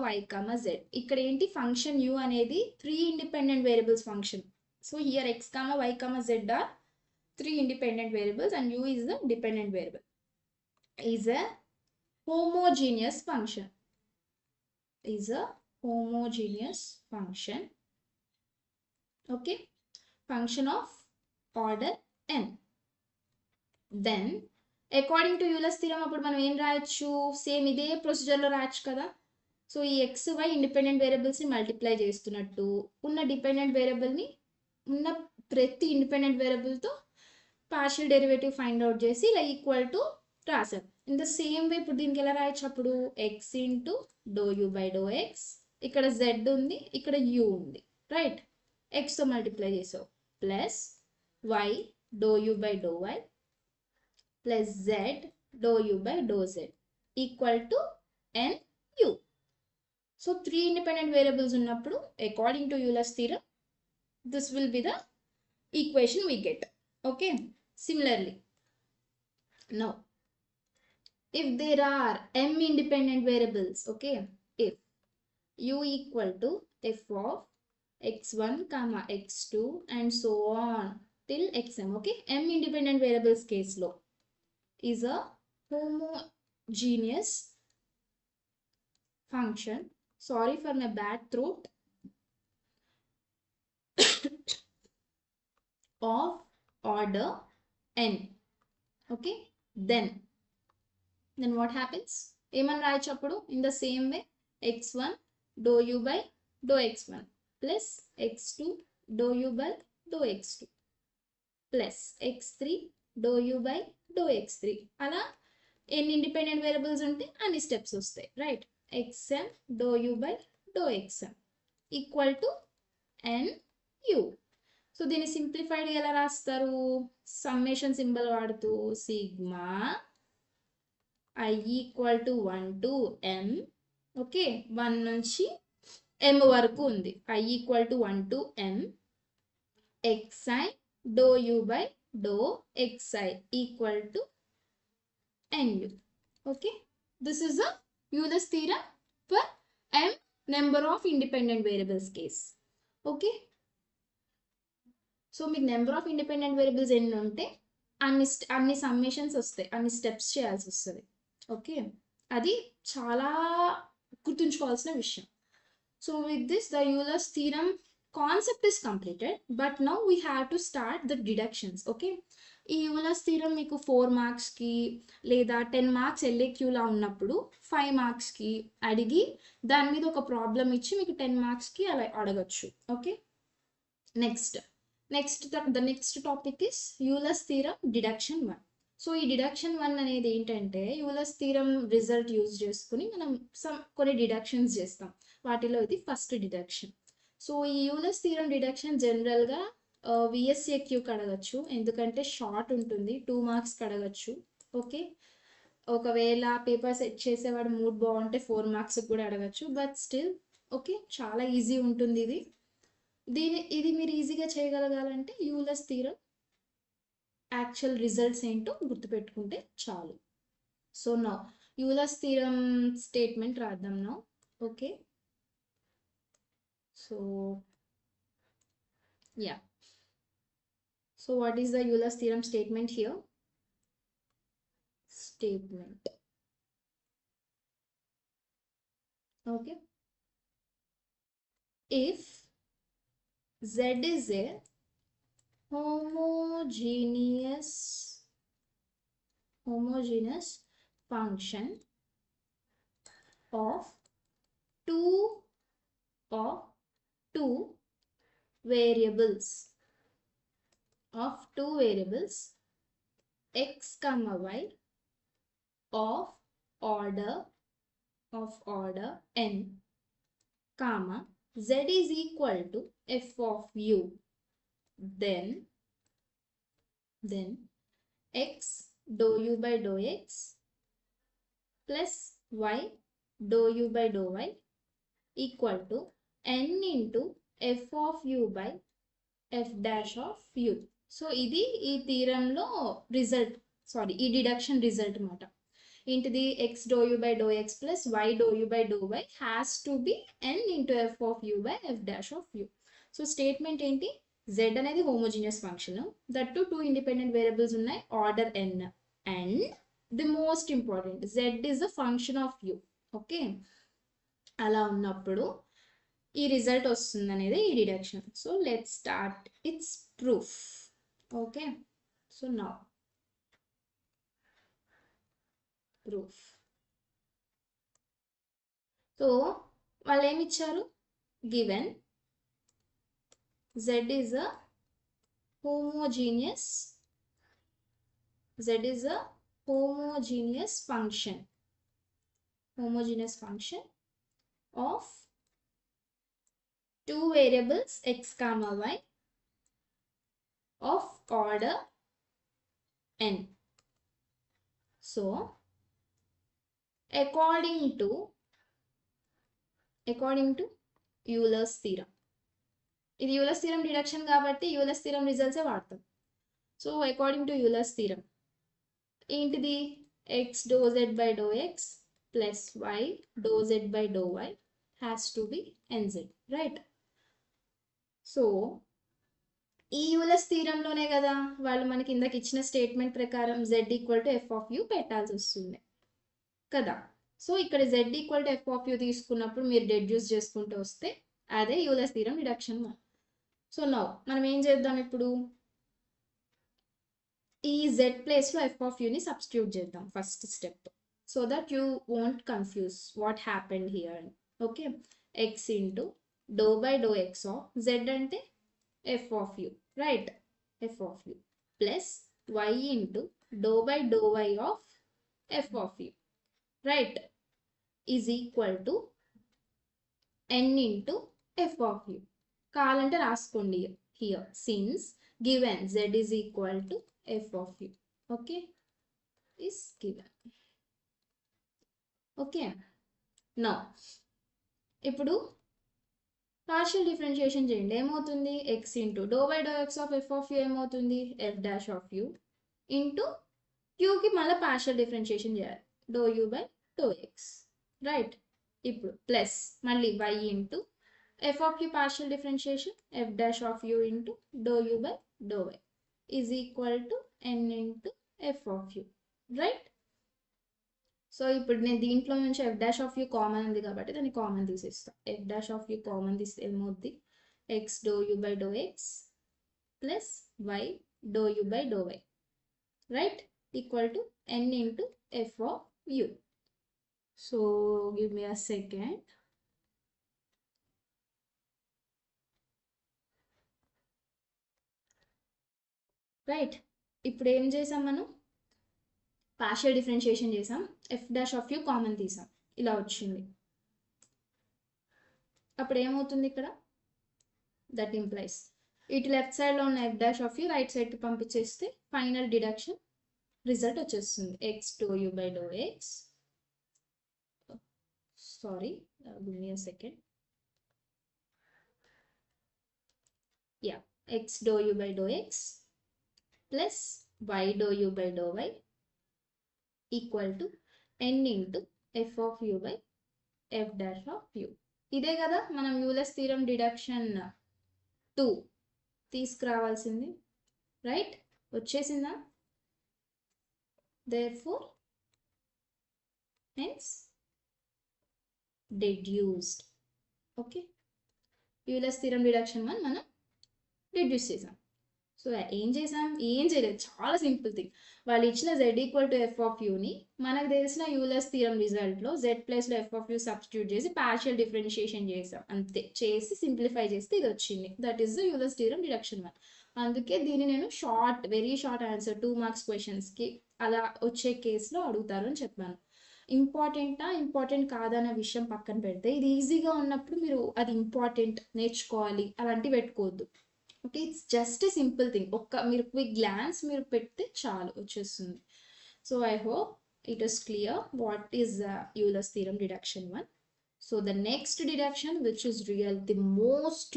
y, z. ఇక్కడ ఏంటి function u అనేది 3 independent variables function. So here x, y, z are 3 independent variables and u is the dependent variable. Is a homogeneous function. Is a homogeneous function. Okay, function of order n. Then according to Euler's theorem అప్పుడు మనం ఏం రాయొచ్చు? Same ఇదే ప్రొసీజర్లో రాయొచ్చు కదా. So ఈ x y independent వేరియబుల్స్ని multiply చేస్తున్నట్టు ఉన్న డిపెండెంట్ వేరియబుల్ని ఉన్న ప్రతి ఇండిపెండెంట్ వేరియబుల్తో పార్షియల్ డెరివేటివ్ ఫైండ్ అవుట్ చేసి ఇలా ఈక్వల్ టు రాసాం. ఇన్ ద సేమ్ వే ఇప్పుడు దీనికి ఎలా రాయొచ్చు? అప్పుడు x into do u by do x, ఇక్కడ జెడ్ ఉంది, ఇక్కడ యూ ఉంది, రైట్? ఎక్స్తో మల్టిప్లై చేసావు, plus y do u by do y plus z doe u by doe z equal to n u. So 3 independent variables ఉన్నప్పుడు according to Euler's theorem this will be the equation we get. Okay, similarly now if there are m independent variables, okay, if u equal to f of x1 comma x2 and so on till xm, okay, m independent variables case lo is a homogeneous function. Sorry for my bad throat. Of order n. Okay, then what happens? ఏమని రాయొచ్చు అప్పుడు? In the same way x1 dou u by dou x1 plus x2 dou u by dou x2 plus x3 dou u by dou x3. అలా ఎన్ని independent variables ఉంటే అన్ని steps వస్తాయి, right? xm dou u by dou xm equal to n u. So దీన్ని simplified ఎలా రాస్తారు? Summation symbol వాడుతూ sigma i equal to 1 to m. Okay, 1 నుంచి m వరకు ఉంది. I equal to 1 to m xi dou u by dou xi equal to nu. Okay, this is the Euler's theorem for m number of independent variables case. Okay, so మీకు number of independent variables ఎన్ని ఉంటే అన్ని సమ్మేషన్స్ వస్తాయి, అన్ని steps చేయాల్సి వస్తుంది. Okay, అది చాలా గుర్తుంచుకోవాల్సిన విషయం. So with this the Euler's theorem concept is completed, but now we have to start the deductions. Okay, ఈ యూలర్స్ థీరం మీకు 4 మార్క్స్కి లేదా 10 మార్క్స్ ఎల్ఏక్యూలా ఉన్నప్పుడు 5 మార్క్స్కి అడిగి దాని మీద ఒక ప్రాబ్లం ఇచ్చి మీకు 10 మార్క్స్కి అలా అడగచ్చు. Okay, next the next topic is Euler's theorem deduction 1. So ఈ డిడక్షన్ 1 అనేది ఏంటంటే యూలర్స్ థీరం రిజల్ట్ యూజ్ చేసుకుని మనం కొన్ని డిడక్షన్స్ చేస్తాం. వాటిలో ఇది ఫస్ట్ డిడక్షన్. సో ఈ యూలర్స్ థీరం డిడక్షన్ జనరల్గా విఎస్సిక్యూకి అడగచ్చు, ఎందుకంటే షార్ట్ ఉంటుంది, 2 మార్క్స్కి అడగచ్చు. ఓకే, ఒకవేళ పేపర్ సెట్ చేసేవాడు మూడ్ బాగుంటే 4 మార్క్స్కి కూడా అడగచ్చు, బట్ స్టిల్ ఓకే చాలా ఈజీ ఉంటుంది ఇది. ఇది మీరు ఈజీగా చేయగలగాలంటే యూలర్స్ థీరం యాక్చువల్ రిజల్ట్స్ ఏంటో గుర్తుపెట్టుకుంటే చాలు. So now Euler's theorem statement రాద్దాం now. Okay, so yeah, so what is the Euler's theorem statement here? Statement, okay, if Z is a homogeneous function of two variables. of two variables x comma y of order n comma z is equal to f of u, then x dou u by dou x plus y dou u by dou y equal to n into f of u by f dash of u. So ఇది ఈ థీరంలో result, sorry ఈ deduction result అన్నమాట. ఏంటిది? x dou u by dou x plus y dou u by dou y has to be n into f of u by f dash of u. So statement ఏంటి? z అనేది homogeneous function, that too two independent variables ఉన్నాయి, order n, and the most important z is a function of u. Okay, అలా ఉన్నప్పుడు ఈ result వస్తుంది అనేది ఈ deduction. So let's start its proof. Okay, so now proof. So వాళ్ళు ఏమి ఇచ్చారు? Given z is a homogeneous function of two variables x comma y of order n. So according to Euler's theorem, ఇది Euler's theorem deduction కాబట్టి Euler's theorem రిజల్ట్సే వాడతాం. So according to Euler's theorem ఏంటిది? x dou z by dou x plus y dou z by dou y has to be nz, right? So ఈ Euler's థీరంలోనే కదా వాళ్ళు మనకి ఇందాక ఇచ్చిన స్టేట్మెంట్ ప్రకారం z equal to f of u పెట్టాల్సి వస్తుంది కదా. సో ఇక్కడ z equal to f of u తీసుకున్నప్పుడు మీరు డెడ్యూస్ చేసుకుంటూ వస్తే అదే Euler's theorem deduction. So now మనం ఏం చేద్దాం? ఇప్పుడు ఈ z ప్లేస్లో ఎఫ్ ఆఫ్ యూని సబ్స్టిట్యూట్ చేద్దాం first step, so that you won't confuse what happened here. Okay, x into doe by do x of z అంటే f of u, right? F of u plus y into doe by do y of f of u, right? Is equal to n into f of u. కావాలంటే రాసుకోండి here, since given z is equal to f of u. Okay, is given. Okay, now ఇప్పుడు partial differentiation చేయండి. ఏమవుతుంది? x into doe by do x of f of u ఏమవుతుంది? F dash of u into క్యూకి మళ్ళీ partial differentiation చేయాలి, dou u by do x, right? ఇప్పుడు plus మళ్ళీ y into f of u partial differentiation f dash of u into dou u by dou y is equal to n into f of u, right? So ఇప్పుడు నేను దీంట్లో నుంచి f dash of u common ఉంది కాబట్టి దాన్ని common తీసేస్తాను. f dash of u common తీస్తే ఏమవుద్ది? x dou u by dou x plus y dou u by dou y, right? Equal to n into f of u. So give me a second. Right, ఇప్పుడు ఏం చేసాం? మనం partial differentiation చేసాం, F dash of you common తీసాం, ఇలా వచ్చింది. అప్పుడు ఏమవుతుంది ఇక్కడ? దట్ ఇంప్లైస్ ఇటు లెఫ్ట్ సైడ్లో ఉన్న f dash of u right సైడ్కి పంపించేస్తే ఫైనల్ డిడక్షన్ రిజల్ట్ వచ్చేస్తుంది. X do u by do x, sorry give me a second, yeah, x do u by do x plus y dou u by dou y equal to n into f of u by f dash of u. ఇదే కదా మనం Euler's theorem deduction 2 తీసుకురావాల్సింది, right? వచ్చేసిందా? therefore hence deduced. Okay, Euler's theorem deduction 1 మనం డిడ్యూస్ చేసాం. So ఏం చేసాం? ఏం చేయలేదు, చాలా సింపుల్ థింగ్. వాళ్ళు ఇచ్చిన z equal to f of యూని మనకు తెలిసిన యూలర్స్ థీరం రిజల్ట్లో z ప్లేస్లో ఎఫ్ ఆఫ్ యూ సబ్స్టిట్యూట్ చేసి పార్షియల్ డిఫరెన్షియేషన్ చేసాం, అంతే. చేసి సింప్లిఫై చేస్తే ఇది వచ్చింది. That is the Euler's theorem deduction 1. అందుకే దీన్ని నేను వెరీ షార్ట్ ఆన్సర్ 2 మార్క్స్ క్వశ్చన్స్కి అలా వచ్చే కేసులో అడుగుతారు అని చెప్పాను. ఇంపార్టెంట్ కాదన్న విషయం పక్కన పెడితే ఇది ఈజీగా ఉన్నప్పుడు మీరు అది ఇంపార్టెంట్ నేర్చుకోవాలి అలాంటివి పెట్టుకోవద్దు. Okay, it's just a simple thing. మీరు క్విక్ గ్లాన్స్ మీరు పెడితే చాలు వచ్చేస్తుంది. So I hope it is clear what is Euler's theorem deduction 1. So the next deduction, which is the most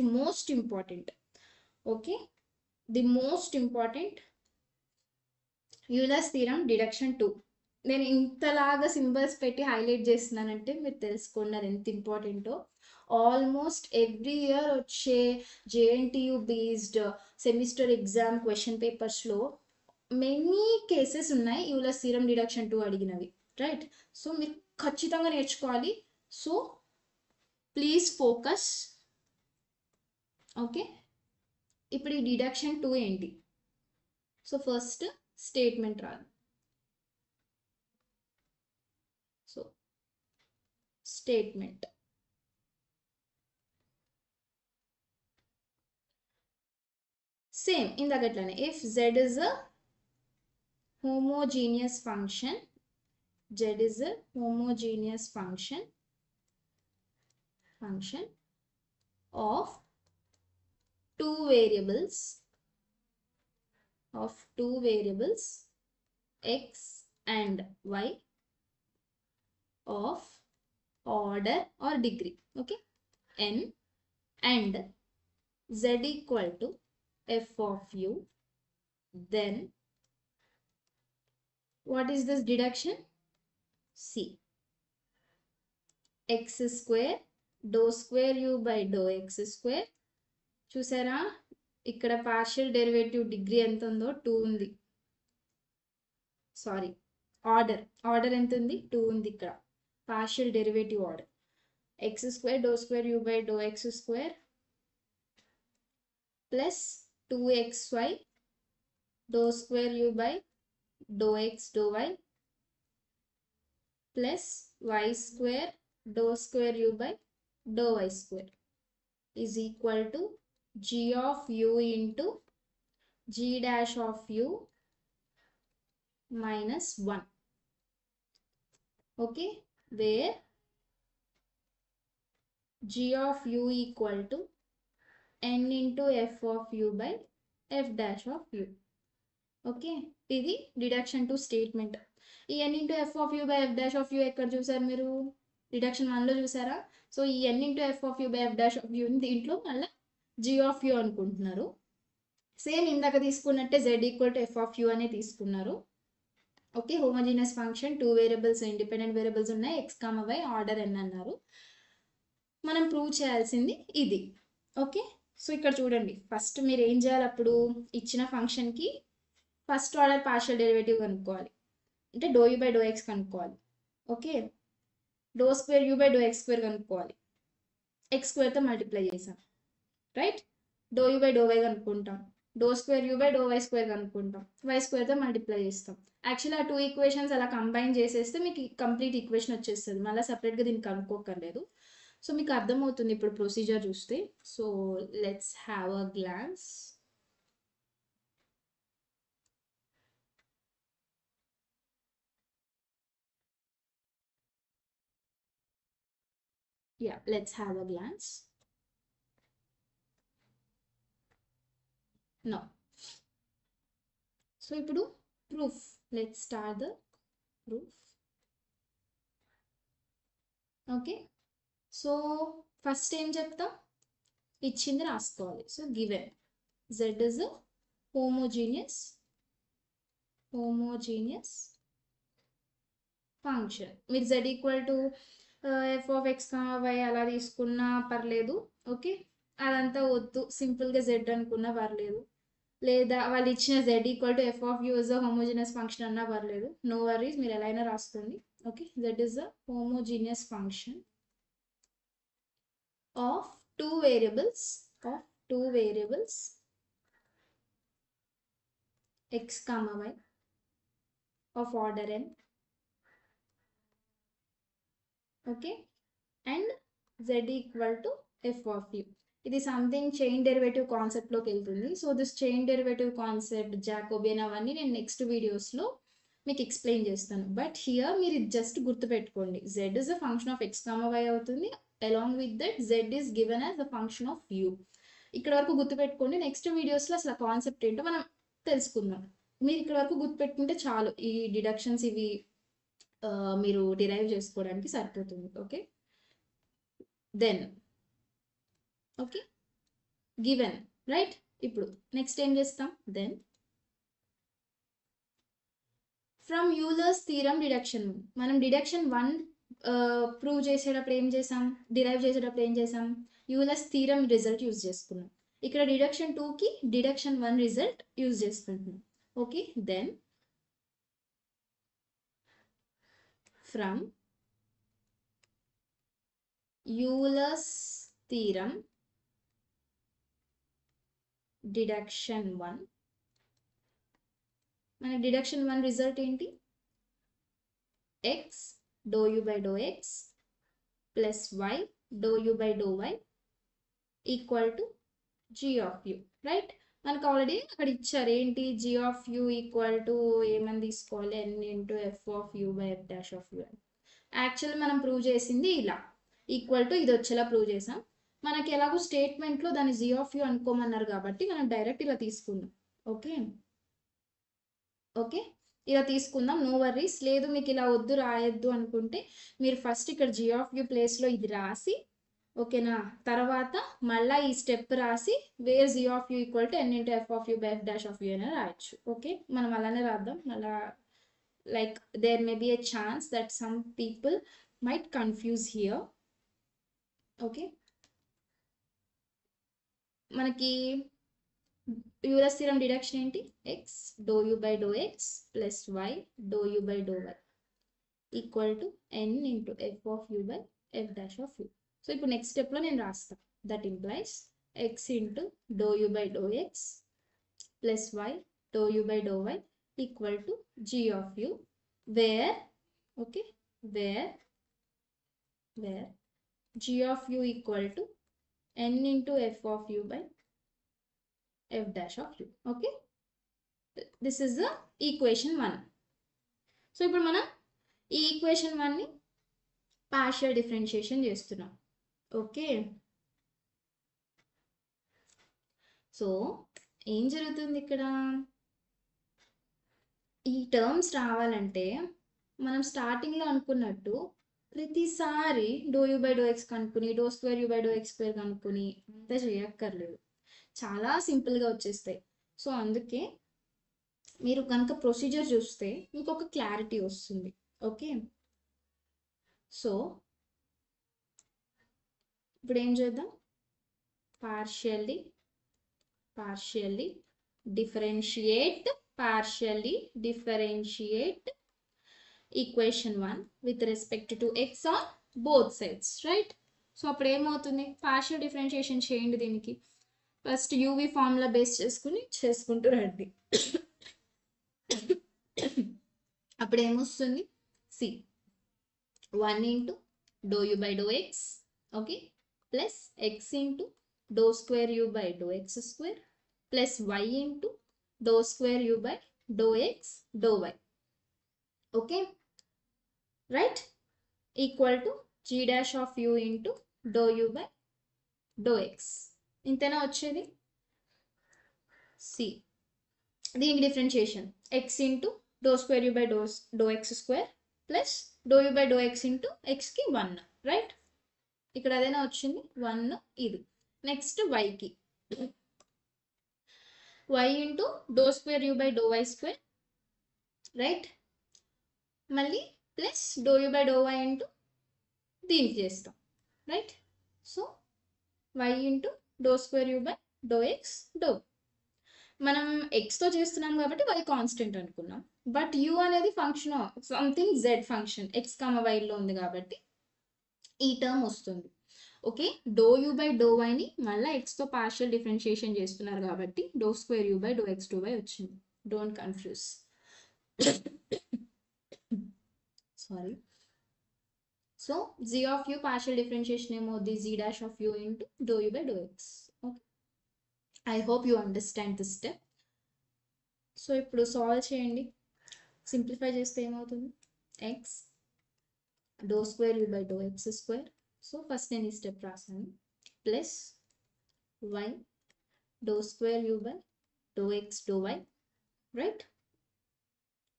important, okay, the most important Euler's theorem deduction 2. నేను ఇంతలాగా symbols పెట్టి highlight చేస్తున్నానంటే మీరు తెలుసుకోండి అది ఎంత ఇంపార్టెంటో. ఆల్మోస్ట్ ఎవ్రీ ఇయర్ వచ్చే JNTU based semester exam question పేపర్స్లో మెనీ కేసెస్ ఉన్నాయి యూలర్స్ థీరం డిడక్షన్ 2 అడిగినవి, రైట్? సో మీరు ఖచ్చితంగా నేర్చుకోవాలి. So please focus. ఓకే, ఇప్పుడు ఈ డిడక్షన్ 2 ఏంటి? సో ఫస్ట్ స్టేట్మెంట్ రాదు. సో స్టేట్మెంట్ సేమ్ ఇందాకట్లానే, if z is a homogeneous function, z is a homogeneous function of two variables x and y of order or degree, okay, n, and z equal to f of u, then what is this deduction? See, x square dou square u by dou x square. చూసారా ఇక్కడ partial derivative degree ఎంత ఉందో 2 ఉంది. Sorry, order ఎంత ఉంది? 2 ఉంది. ఇక్కడ partial derivative order x square dou square u by dou x square plus 2xy dou square u by dou x dou y plus y square dou square u by dou y square is equal to g of u into g dash of u minus 1. Okay, where g of u equal to n into f of u by f dash of u. Okay, ఇది deduction 2 statement. ఈ n into f of u by f dash of u ఎక్కడ చూసారు మీరు? Deduction 1లో చూసారా? So ఈ n into f of u by f dash of u దీంట్లో మళ్ళీ జీ ఆఫ్ యూ అనుకుంటున్నారు. సేమ్ ఇందాక తీసుకున్నట్టే z equal to f of u అనే తీసుకున్నారు. Okay, homogeneous function 2 variables independent variables ఉన్నాయి, x comma y order n అన్నారు. మనం ప్రూవ్ చేయాల్సింది ఇది. ఓకే, సో ఇక్కడ చూడండి, ఫస్ట్ మీరు ఏం చేయాలి? అప్పుడు ఇచ్చిన ఫంక్షన్కి ఫస్ట్ ఆర్డర్ పార్షియల్ డెరివేటివ్ కనుక్కోవాలి, అంటే do u by do x కనుక్కోవాలి. Okay, doe square u by do x square కనుక్కోవాలి, ఎక్స్ స్క్వేర్తో మల్టిప్లై చేసాం, right? Do u by do y కనుక్కుంటాం, doe square u by do y square కనుక్కుంటాం, y స్క్వేర్తో multiply చేస్తాం. యాక్చువల్లీ ఆ 2 equations అలా కంబైన్ చేసేస్తే మీకు కంప్లీట్ ఈక్వేషన్ వచ్చేస్తుంది, మళ్ళీ సపరేట్గా దీన్ని కనుక్కోకర్లేదు. సో మీకు అర్థమవుతుంది ఇప్పుడు ప్రొసీజర్ చూస్తే. So let's have a glance. Yeah, let's have a glance. Now, so ఇప్పుడు proof. Let's start the proof. Okay, so first ఏం చెప్తాం? ఇచ్చింది రాసుకోవాలి. So given z is a homogeneous function. మీరు z equal to f of x, y అలా తీసుకున్నా పర్లేదు. Okay, అదంతా వద్దు, సింపుల్గా z అనుకున్నా పర్లేదు. లేదా వాళ్ళు ఇచ్చిన z equal to f of you is a homogeneous function అన్నా పర్లేదు. నో వరీస్, మీరు ఎలా అయినా రాసుకోండి. Okay, z is a homogeneous function of two variables x, y of order n. Okay, and z equal to f of u. ఇది something chain derivative కాన్సెప్ట్లోకి వెళ్తుంది. So this chain derivative concept, Jacobian అవన్నీ నేను next వీడియోస్లో మీకు explain చేస్తాను. But here మీరు ఇది just గుర్తుపెట్టుకోండి, z is a function of x, y అవుతుంది. Along with that z is given as the function of u. ఇక్కడ వరకు గుర్తుపెట్టుకోండి. నెక్స్ట్ వీడియోస్లో అసలు కాన్సెప్ట్ ఏంటో మనం తెలుసుకుందాం. మీరు ఇక్కడ వరకు గుర్తుపెట్టుకుంటే చాలు, ఈ డిడక్షన్స్ ఇవి మీరు డిరైవ్ చేసుకోవడానికి సరిపోతుంది. Okay, then okay given right. ఇప్పుడు నెక్స్ట్ ఏం చేస్తాం, then from Euler's theorem deduction, మనం డిడక్షన్ 1 ప్రూవ్ చేసేటప్పుడు ఏం చేసాం, డిరైవ్ చేసేటప్పుడు ఏం చేసాం, యూలర్స్ థీరం రిజల్ట్ యూజ్ చేసుకున్నాం. ఇక్కడ డిడక్షన్ 2కి డిడక్షన్ 1 రిజల్ట్ యూజ్ చేసుకుంటున్నాం. Okay, then from Euler's theorem deduction 1, మన డిడక్షన్ 1 రిజల్ట్ ఏంటి, x do u by do x plus y do u by do y equal to g of u, right. మనకు already అక్కడ ఇచ్చారు ఏంటి, g of u equal to ఏమని తీసుకోవాలి, n into f of u by f dash of u. Actually మనం prove చేసింది ఇలా, equal to ఇది వచ్చేలా ప్రూవ్ చేసాం. మనకి ఎలాగో స్టేట్మెంట్లో దాన్ని g ఆఫ్ u అనుకోమన్నారు కాబట్టి మనం డైరెక్ట్ ఇలా తీసుకుందాం. ఓకే ఓకే, ఇలా తీసుకుందాం, నో వర్రీస్. లేదు మీకు ఇలా వద్దు రాయొద్దు అనుకుంటే మీరు ఫస్ట్ ఇక్కడ g ఆఫ్ u ప్లేస్లో ఇది రాసి, ఓకేనా, తర్వాత మళ్ళీ ఈ స్టెప్ రాసి where g of u equal to n into f of u by f dash of u అని రాయొచ్చు. ఓకే, మనం అలానే రాద్దాం. మళ్ళా like there may be a chance that some people might confuse here. Okay, మనకి Euler's theorem deduction ఏంటి, x do u by do x plus y do u by do y equal to n into f of u by f dash of u. So ఇప్పుడు next స్టెప్లో నేను రాస్తాను, that implies x into do u by do x plus y do u by do y equal to g of u, where okay where g of u equal to n into f of u by f dash of u. Okay, this is the equation 1. So ఇప్పుడు మనం ఈ equation 1ని partial differentiation చేస్తున్నాం. Okay, so ఏం జరుగుతుంది ఇక్కడ, ఈ terms రావాలంటే మనం స్టార్టింగ్లో అనుకున్నట్టు ప్రతిసారి doe u by do x కనుక్కుని doe square u by do x square కనుక్కుని అంత చేయక్కర్లేదు, చాలా సింపుల్గా వచ్చేస్తాయి. సో అందుకే మీరు కనుక ప్రొసీజర్ చూస్తే మీకు ఒక క్లారిటీ వస్తుంది. ఓకే, సో ఇప్పుడు ఏం చేద్దాం, partially differentiate equation 1 with respect to x on both sides, right. So అప్పుడు ఏమవుతుంది, పార్షియల్ డిఫరెన్షియేషన్ చేయండి. దీనికి ఫస్ట్ యూవి ఫార్ములా బేస్ చేసుకుంటూ రండి. అప్పుడు ఏమొస్తుంది, c 1 into do u by do x, okay, plus x into doe square u by do x square plus y into doe square u by do x do y. Okay, right, equal to g dash of u into do u by do x. ఇంతేనా వచ్చేది, c దీనికి differentiation x into doe square u by do x square plus doe u by do x into ఎక్స్కి 1, right. ఇక్కడ అదేనా వచ్చింది 1. ఇది next వైకి y into doe square u by do y square, right, మళ్ళీ plus doe u by do y into దీనికి చేస్తాం, right. So y into doe square u by do x doe, మనం ఎక్స్తో చేస్తున్నాం కాబట్టి y కాన్స్టెంట్ అనుకున్నాం, but u అనేది function something z function x, yలో ఉంది కాబట్టి ఈ టర్మ్ వస్తుంది. Okay, doe u by doe వైని మళ్ళీ ఎక్స్తో పార్షియల్ డిఫరెన్షియేషన్ చేస్తున్నారు కాబట్టి doe square u by do x do y వచ్చింది. Don't confuse, sorry. So z of u partial differentiation ఏమవుద్ది z dash of u into dou u by dou x. Okay, I hope you understand this step. So ఇప్పుడు solve చేయండి. Simplify చేస్తే ఏమవుతుంది, x do square u by do x square. So first నేను ఈ step రాసాను, plus y do square u by do x do y, right,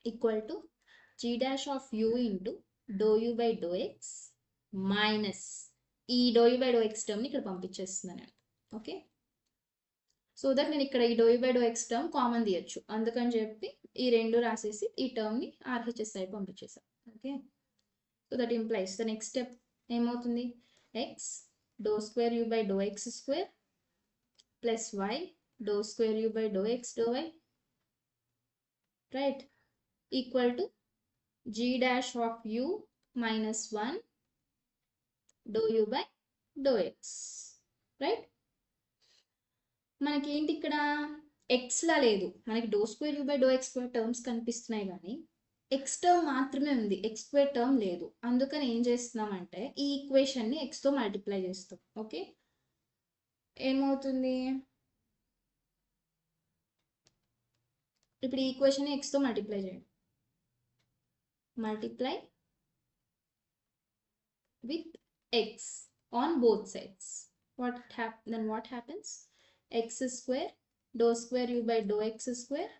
equal to g dash of u into do u by do x minus ఈ do u by do x టర్మ్ని ఇక్కడ పంపించేస్తున్నాను నేను. Okay, so that నేను ఇక్కడ ఈ do u by do x term common తీయచ్చు, అందుకని చెప్పి ఈ రెండు రాసేసి ఈ టర్మ్ని ఆర్హెచ్ఎస్ సైడ్ పంపించేసాను. Okay, so that implies the next step ఏమవుతుంది, x do square u by do x square plus y do square u by do x do y, right, equal to g dash of u minus 1 do u by do x, right. మనకి ఏంటి ఇక్కడ ఎక్స్లా లేదు, మనకి doe square u by do x square terms కనిపిస్తున్నాయి కానీ X term మాత్రమే ఉంది, ఎక్స్ స్క్వేర్ టర్మ్ లేదు. అందుకని ఏం చేస్తున్నామంటే ఈ ఈక్వేషన్ని ఎక్స్తో మల్టిప్లై చేస్తాం. ఓకే, ఏమవుతుంది, ఇప్పుడు ఈ ఈక్వేషన్ని ఎక్స్తో మల్టిప్లై చేయండి, multiply with X on both sides. then what happens, x square dou square u by dou x square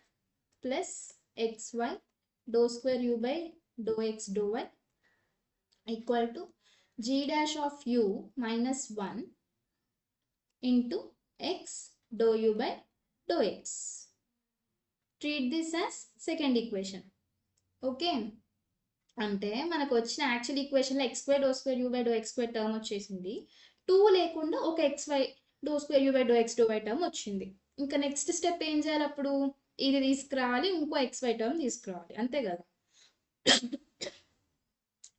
plus xy dou square u by dou x dou y equal to g dash of u minus 1 into x dou u by dou x. Treat this as second equation. Okay, అంటే మనకు వచ్చిన actual ఈక్వేషన్లో x square do square u by do x square term వచ్చేసింది, 2 లేకుండా ఒక xy do square u by do x do y term వచ్చింది. ఇంకా next step ఏం చేయాలి, అప్పుడు ఇది తీసుకురావాలి, ఇంకో xy టర్మ్ తీసుకురావాలి, అంతే కదా.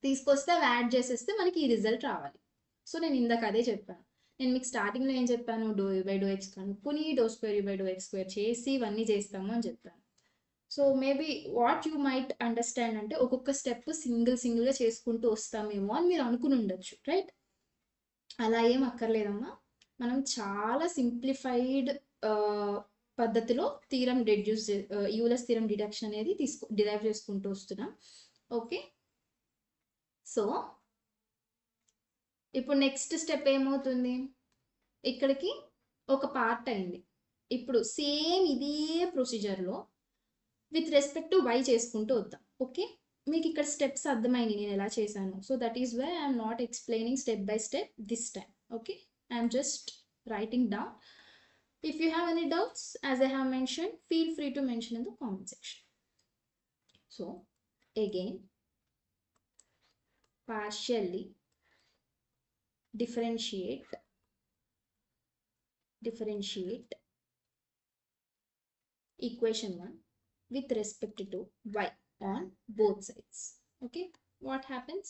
తీసుకొస్తే అవి యాడ్ చేసేస్తే మనకి ఈ రిజల్ట్ రావాలి. సో నేను ఇందాక అదే చెప్పాను, నేను మీకు స్టార్టింగ్లో ఏం చెప్పాను, do u by do x కనుక్కొని do square u by do x square చేసి ఇవన్నీ చేస్తాము అని చెప్పాను. So maybe what you might understand అంటే ఒక్కొక్క స్టెప్ సింగిల్గా చేసుకుంటూ వస్తామేమో అని మీరు అనుకుని ఉండొచ్చు, రైట్. అలా ఏం అక్కర్లేదమ్మా, మనం చాలా సింప్లిఫైడ్ పద్ధతిలో theorem deduce Euler's theorem deduction అనేది డిరైవ్ చేసుకుంటూ వస్తున్నాం. ఓకే, సో ఇప్పుడు నెక్స్ట్ స్టెప్ ఏమవుతుంది, ఇక్కడికి ఒక పార్ట్ అయింది. ఇప్పుడు సేమ్ ఇదే ప్రొసీజర్లో విత్ రెస్పెక్ట్ టు వై చేసుకుంటూ వద్దాం. ఓకే, మీకు ఇక్కడ స్టెప్స్ అర్థమైంది నేను ఎలా చేశాను. So that is why I'm not explaining step by step this time. Okay, I'm just writing down. If you have any doubts, as I have mentioned, feel free to mention in the comment section. So again, partially differentiate equation 1 with respect to y on both sides. Okay, what happens,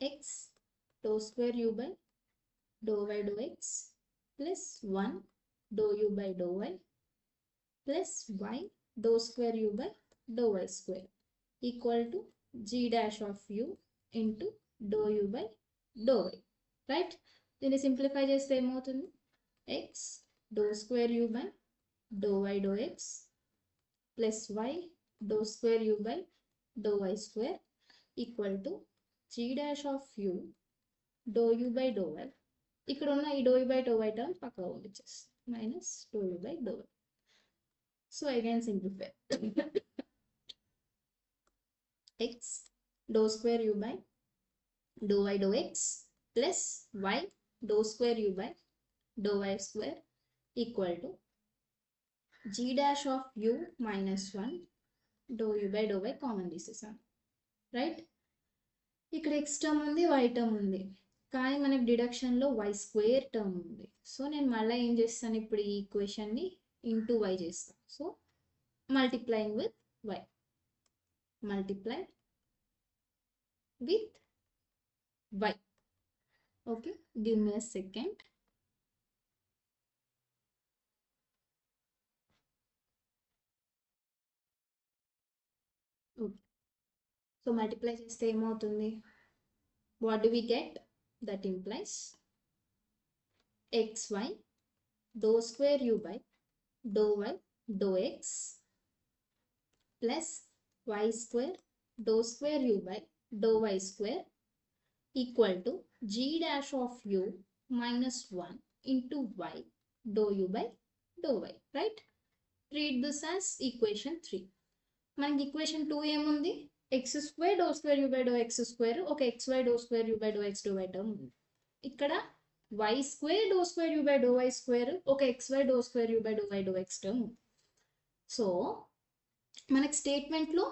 x dou square u by dou y dou x plus 1 dou u by dou y plus y dou square u by dou y square equal to g dash of u into dou u by dou y, right. దీన్ని simplify చేస్తే ఏమవుతుంది, x dou square u by dou y dou x plus y dou square u by dou y square equal to g dash of u dou u by dou y. ఇక్కడ ఉన్న ఈ do u by do y term పక్కగా పంపించేస్తుంది, minus do u by do y. So again simplify, x do square u by do y do x plus y do square u by do y square equal to g dash of u minus 1 do u by do y common తీసేసాను, right. ఇక్కడ x term ఉంది, y term ఉంది, కానీ మనకి డిడక్షన్లో y square term ఉంది. So నేను మళ్ళీ ఏం చేస్తాను, ఇప్పుడు ఈ ఈక్వేషన్ని ఇంటూ వై చేస్తాను. So multiplying with y, multiply with y. Okay, give me a second. Okay, so multiply చేస్తే ఏమవుతుంది? What do we get? That implies xy dou square u by dou y dou x plus y square dou square u by dou y square equal to g dash of u minus 1 into y dou u by dou y, right? Treat this as equation 3. మనకి equation 2 ఏముంది? x square dou square u by dou x square ఒక xy dou square u by dou x dou y term ఉంది. ఇక్కడ y square dou square u by dou y square ఒక xy dou square u by dou y dou x term ఉంది. So మనకి స్టేట్మెంట్లో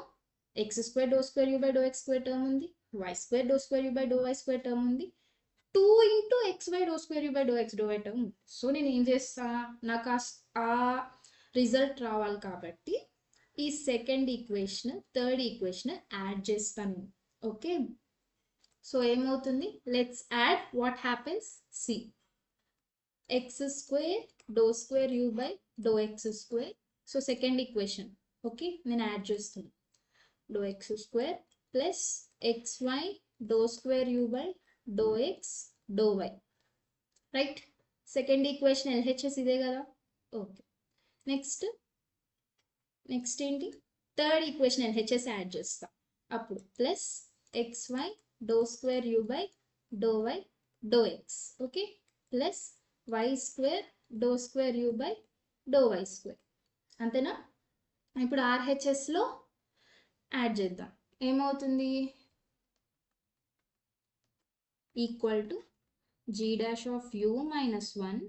x square dou square u by dou x square term ఉంది, y square dou square u by dou y square term ఉంది, 2 into xy dou square u by dou x dou y term ఉంది. So నేను ఏం చేస్తా, నాకు ఆ result రావాలి కాబట్టి ఈ second equation third equation add చేస్తాను. ఓకే, సో ఏమవుతుంది? Let's add. What happens? See x square do square u by do x square. So second equation okay నేను యాడ్ చేస్తున్నాను. Dou x square plus x y do square u by do x do y, right? Second equation LHS ఇదే కదా. Okay, next ఏంటి? Third equation LHS add చేస్తా. అప్పుడు plus x y do square u by do y do x, okay, plus y square do square u by do y square. అంతేనా? ఇప్పుడు ఆర్హెచ్ఎస్లో add చేద్దాం. ఏమవుతుంది? Equal to g dash of u minus 1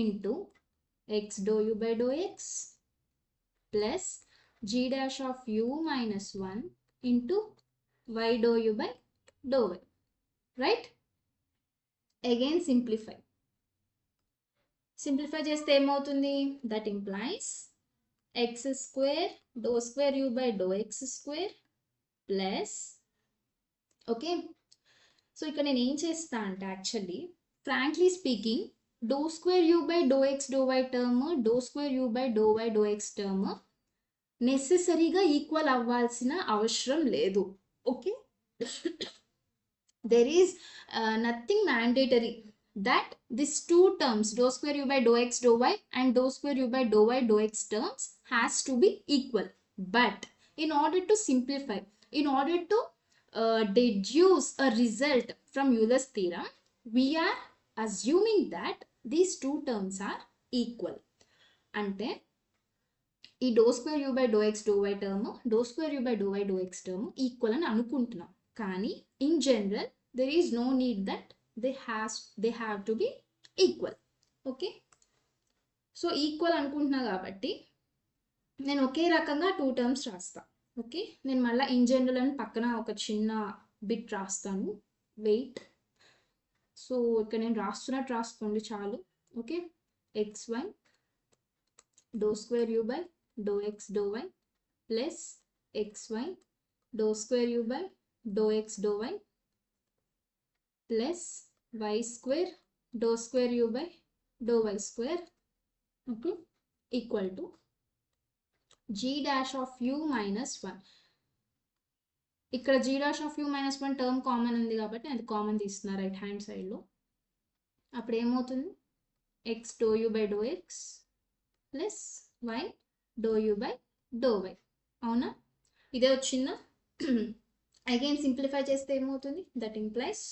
into x do u by do x plus g dash of u minus 1 into y dou u by dou y, right? Again simplify చేస్తే ఏమవుతుంది? that implies x square dou square u by dou x square plus, okay, so ఇక్కడ నేను ఏం చేస్తా అంటే actually frankly speaking do square u by do x do y term do square u by do y do x term నెసెసరీగా equal అవ్వాల్సిన అవసరం లేదు. Okay, there is nothing mandatory that these two terms dou square u by dou x dou y and dou square u by dou y dou x terms has to be equal. But in order to simplify, in order to deduce a result from Euler's theorem, we are assuming that these two terms are equal. అంటే ఈ dou square u by do x do y term do square u by do y do x term equal అని అనుకుంటున్నాం. కానీ in general there is no need that they have to be equal. Okay, so equal అనుకుంటున్నా కాబట్టి నేను ఒకే రకంగా 2 terms రాస్తా. Okay, నేను మళ్ళీ ఇన్ జనరల్ అని పక్కన ఒక చిన్న బిట్ రాస్తాను. వెయిట్. సో ఇక్కడ నేను రాస్తున్నట్టు రాసుకోండి చాలు. Okay, x y do square u by do x do y plus x y do square u by do x do y plus y square dou square u by dou y square, okay, equal to g dash of u minus 1. ఇక్కడ g dash of u minus 1 term common ఉంది కాబట్టి అది common తీస్తున్నా right hand సైడ్లో. అప్పుడు ఏమవుతుంది? x dou u by dou x plus y dou u by dou y. అవునా? ఇదే వచ్చిందా? అగైన్ సింప్లిఫై చేస్తే ఏమవుతుంది? That implies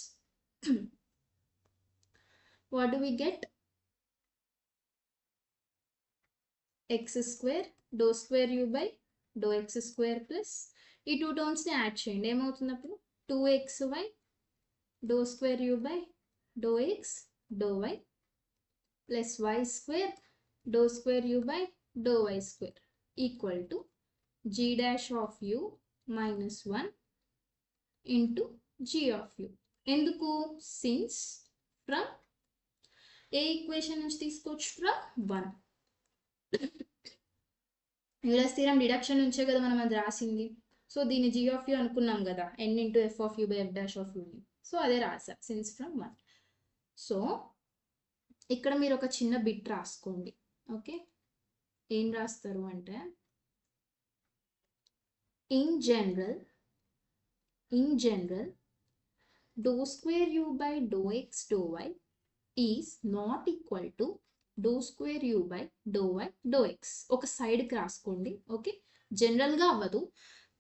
what do we get? x square dou square u by dou x square plus ఈ 2 టర్మ్స్ని add చేయండి. ఏమవుతుంది అప్పుడు? 2xy dou square u by dou x dou y plus y square dou square u by dou y square equal to g dash of u minus 1 into g of u. ఎందుకు? since from A equation నుంచి తీసుకోవచ్చు? From 1. Euler's theorem deduction నుంచే కదా మనం అది రాసింది. So దీన్ని g of u అనుకున్నాం కదా, n into f of u by f dash of u. So అదే రాసా, సిన్స్ ఫ్రమ్ 1. సో ఇక్కడ మీరు ఒక చిన్న బిట్ రాసుకోండి. ఓకే, ఏం రాస్తారు అంటే in general in general, dou square u by dou x dou y is not equal to dou square u by dou y dou x. ఒక సైడ్కి రాసుకోండి. ఓకే, జనరల్గా అవ్వదు,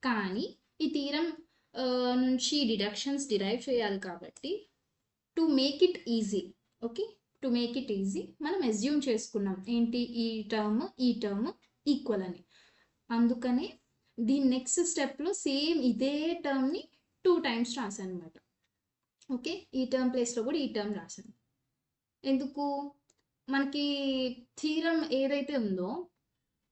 కానీ ఈ థీరం నుంచి డిడక్షన్స్ డిరైవ్ చేయాలి కాబట్టి to make it easy, okay, to make it easy మనం అజ్యూమ్ చేసుకున్నాం ఏంటి, ఈ టర్మ్ ఈక్వల్ అని. అందుకనే దీని నెక్స్ట్ స్టెప్లో సేమ్ ఇదే టర్మ్ని 2 times రాశాను అనమాట. ఓకే, ఈ టర్మ్ ప్లేస్లో కూడా ఈ టర్మ్ రాశాను. ఎందుకు, మనకి థీరం ఏదైతే ఉందో,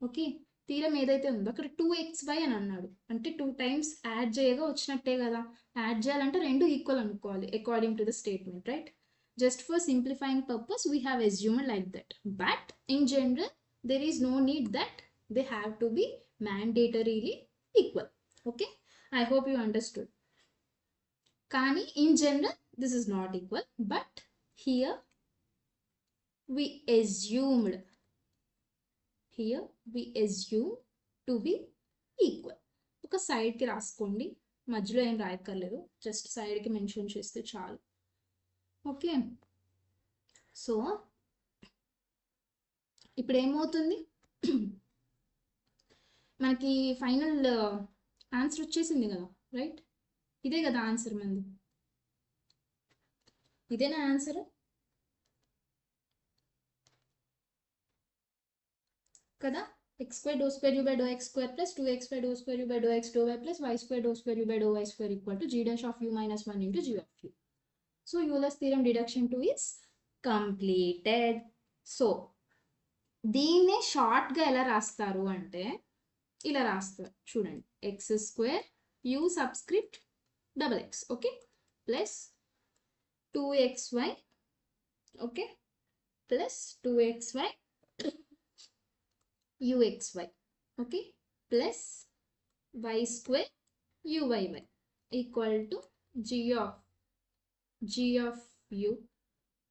ఓకే, థీరం ఏదైతే ఉందో అక్కడ 2xy అని అన్నాడు, అంటే 2 times యాడ్ చేయగా వచ్చినట్టే కదా. యాడ్ చేయాలంటే రెండు ఈక్వల్ అనుకోవాలి according to the statement, right? Just for simplifying purpose we have assumed like that, but in general there is no need that they have to be mandatorily equal. Okay, I hope you understood. కానీ in general this is not equal, but here we assumed to be equal. ఒక సైడ్కి రాసుకోండి, మధ్యలో ఏం రాయక్కర్లేదు, just సైడ్కి mention చేస్తే చాలు. Okay, so ఇప్పుడు ఏమవుతుంది, మనకి ఫైనల్ ఆన్సర్ వచ్చేసింది కదా, రైట్? ఇదే కదా ఆన్సర్ మంది, ఇదేనా ఆన్సర్ కదా? x square dou square u by dou x square plus 2x by dou square u by dou x dou y plus y square dou square u by dou y square equal to g dash of u minus 1 into g of u. So Euler's theorem deduction 2 is completed. So దీన్నే షార్ట్గా ఎలా రాస్తారు అంటే ఇలా రాస్తారు చూడండి, x square u subscript double x, okay, plus 2xy, okay, plus 2xy uxy, okay, plus y square uyy equal to g of u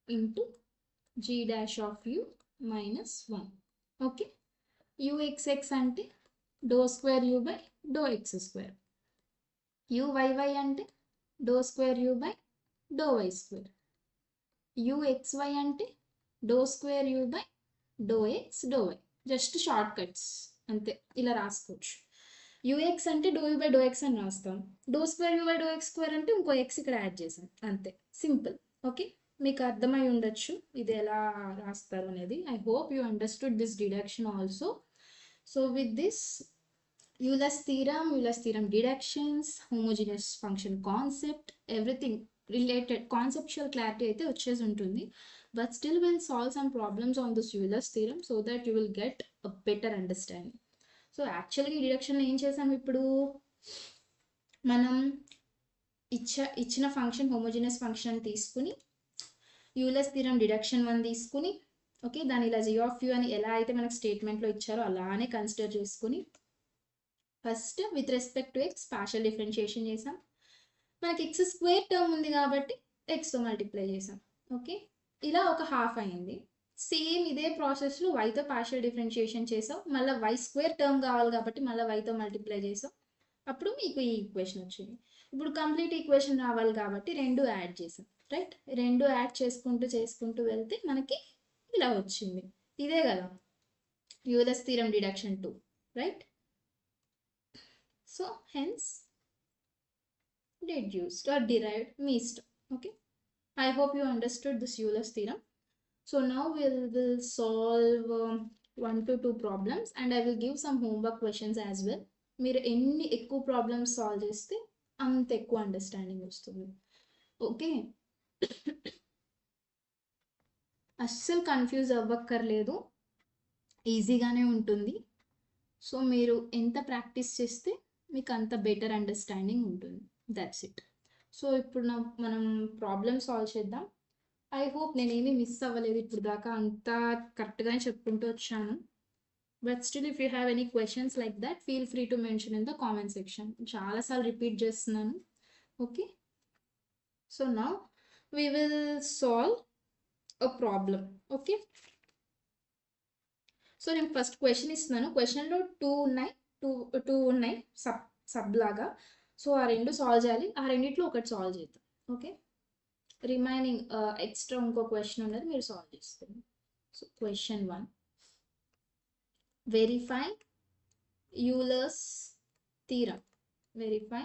into g dash of u minus 1, okay. uxx అంటే dou square u by dou x square, uyy అంటే dou square u by dou y square, uxy అంటే dou square u by dou x dou y. Just shortcuts అంతే, ఇలా రాసుకోవచ్చు. U x అంటే do u by do x అని రాస్తాం, dou square u by do x square అంటే ఇంకో X ఇక్కడ యాడ్ చేసాం, అంతే, సింపుల్. ఓకే, మీకు అర్థమై ఉండొచ్చు ఇది ఎలా రాస్తారు అనేది. I hope you understood this deduction also. So with this Euler's theorem deductions, homogeneous function concept, everything related conceptual clarity అయితే వచ్చేసి ఉంటుంది. But still we'll solve some problems on this Euler's theorem so that you will get a better understanding. So actually deduction ఏం చేసాం, ఇప్పుడు మనం ఇచ్చిన function homogeneous function తీసుకుని Euler's theorem deduction 1 తీసుకుని, ఓకే, దాని ఇలా g of u అని ఎలా అయితే మనకు స్టేట్మెంట్లో ఇచ్చారో అలానే కన్సిడర్ చేసుకుని first with respect to X partial differentiation చేసాం. మనకి ఎక్స్ స్క్వేర్ టర్మ్ ఉంది కాబట్టి ఎక్స్తో మల్టిప్లై చేసాం, ఓకే, ఇలా ఒక హాఫ్ అయింది. సేమ్ ఇదే ప్రాసెస్లో వైతో పార్షియల్ డిఫరెన్షియేషన్ చేసాం, మళ్ళీ వై స్క్వేర్ టర్మ్ కావాలి కాబట్టి మళ్ళీ వైతో మల్టిప్లై చేసాం, అప్పుడు మీకు ఈ ఈక్వేషన్ వచ్చింది. ఇప్పుడు కంప్లీట్ ఈక్వేషన్ రావాలి కాబట్టి రెండు యాడ్ చేసాం, రైట్? రెండు యాడ్ చేసుకుంటూ వెళ్తే మనకి ఇలా వచ్చింది. ఇదే కదా Euler's theorem deduction 2, right? So hence deduced or derived means, okay. I hope you understood this Euler's theorem. So now we'll solve 1 to 2 problems and I will give some homework questions as well. మీరు ఎన్ని ఎక్కువ problems solve చేస్తే అంత ఎక్కువ understanding వస్తుంది, okay. అస్సలు confuse అవ్వక్కర్లేదు, ఈజీగానే ఉంటుంది. సో మీరు ఎంత ప్రాక్టీస్ చేస్తే మీకు అంత బెటర్ అండర్స్టాండింగ్ ఉంటుంది, దట్స్ ఇట్. సో ఇప్పుడు మనం ప్రాబ్లమ్ సాల్వ్ చేద్దాం. ఐ హోప్ నేనేమీ మిస్ అవ్వలేదు ఇప్పుడు దాకా, అంతా కరెక్ట్గానే చెప్పుకుంటూ వచ్చాను. But still if you have any questions like that feel free to mention in the comment section. చాలాసార్లు రిపీట్ చేస్తున్నాను, okay. So now we will solve a problem, okay. So నేను ఫస్ట్ క్వశ్చన్ ఇస్తున్నాను. క్వశ్చన్లో టూ ఉన్నాయి sub లాగా. So ఆ రెండు solve చేయాలి, ఆ రెండిట్లో ఒకటి సాల్వ్ చేద్దాం. ఓకే, రిమైనింగ్ ఎక్స్ట్రా ఇంకో క్వశ్చన్ ఉన్నది, మీరు సాల్వ్ చేస్తారు. So question 1, verify Euler's theorem. Verify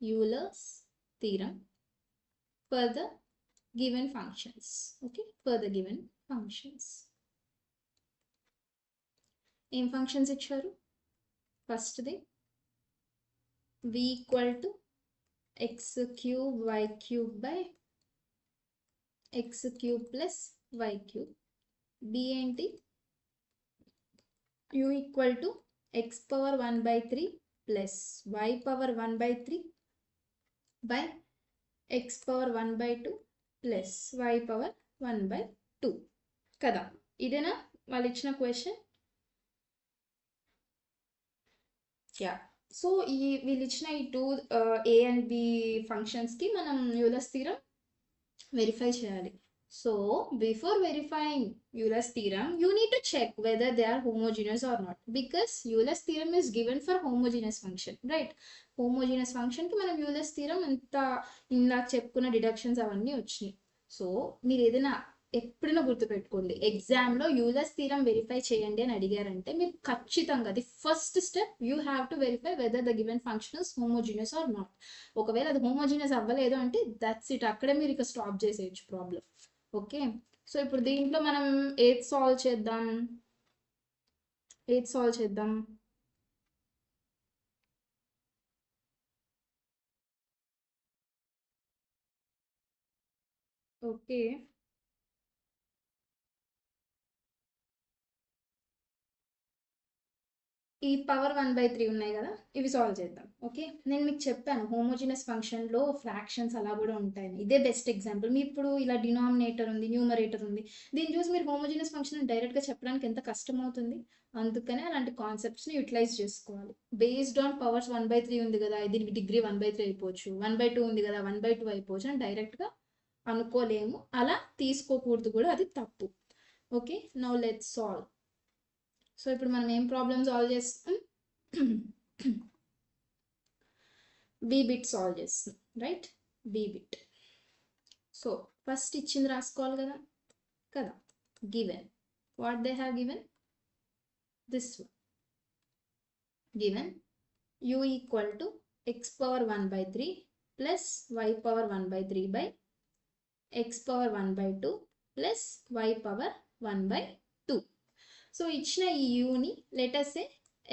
Euler's theorem for the given functions. Okay, for the given functions. ఏం ఫంక్షన్స్ ఇచ్చారు? ఫస్ట్ది v equal to x cube y cube by x cube plus y cube. b ఏంటి? u equal to x power 1/3 plus y power 1/3 by x power 1/2 plus y power 1/2 కదా. ఇదేనా వాళ్ళు ఇచ్చిన question? Yeah. So వీళ్ళు ఇచ్చిన ఈ two A and b ఫంక్షన్స్కి మనం యూలర్స్ థీరం వెరిఫై చేయాలి. So before verifying Euler's theorem you need to check whether they are homogeneous or not, because Euler's theorem is given for homogeneous function, right? Homogeneous ఫంక్షన్కి మనం Euler's theorem అంత ఇందాక చెప్పుకున్న deductions అవన్నీ వచ్చినాయి. So మీరు ఏదైనా ఎప్పుడైనా గుర్తుపెట్టుకోండి, ఎగ్జామ్లో యూలర్స్ థీరం వెరిఫై చేయండి అని అడిగారంటే మీరు ఖచ్చితంగా అది first step, you have to verify whether the given function is homogeneous or not. ఒకవేళ అది హోమోజీనియస్ అవ్వలేదు అంటే దట్స్ ఇట్, అక్కడే మీరు ఇక స్టాప్ చేసేయచ్చు ప్రాబ్లం. ఓకే, సో ఇప్పుడు దీంట్లో మనం ఏది సాల్వ్ చేద్దాం? ఓకే, ఈ పవర్ 1/3 ఉన్నాయి కదా, ఇవి సాల్వ్ చేద్దాం. ఓకే, నేను మీకు చెప్పాను హోమోజినస్ ఫంక్షన్లో ఫ్రాక్షన్స్ అలా కూడా ఉంటాయని. ఇదే బెస్ట్ ఎగ్జాంపుల్. మీ ఇప్పుడు ఇలా డినామినేటర్ ఉంది, న్యూమరేటర్ ఉంది, దీన్ని చూసి మీరు హోమోజినస్ ఫంక్షన్ డైరెక్ట్గా చెప్పడానికి ఎంత కష్టం అవుతుంది. అందుకనే అలాంటి కాన్సెప్ట్స్ని యూటిలైజ్ చేసుకోవాలి. బేస్డ్ ఆన్ పవర్స్ 1/3 ఉంది కదా, దీనికి డిగ్రీ 1/3 అయిపోవచ్చు, 1/2 ఉంది కదా 1/2 అయిపోవచ్చు అని డైరెక్ట్గా అనుకోలేము. అలా తీసుకోకూడదు కూడా, అది తప్పు. Okay, now let's solve. So ఇప్పుడు మనం ఏం ప్రాబ్లమ్ సాల్వ్ చేస్తాం? బి బిట్ సాల్వ్ చేస్తాం, right? B bit. So first ఇచ్చింది రాసుకోవాలి కదా కదా. Given what they have given, this one. Given u equal to x power 1/3 plus y power 1/3 by x power 1/2 plus y power 1/2. So ఇచ్చిన ఈ యూని letters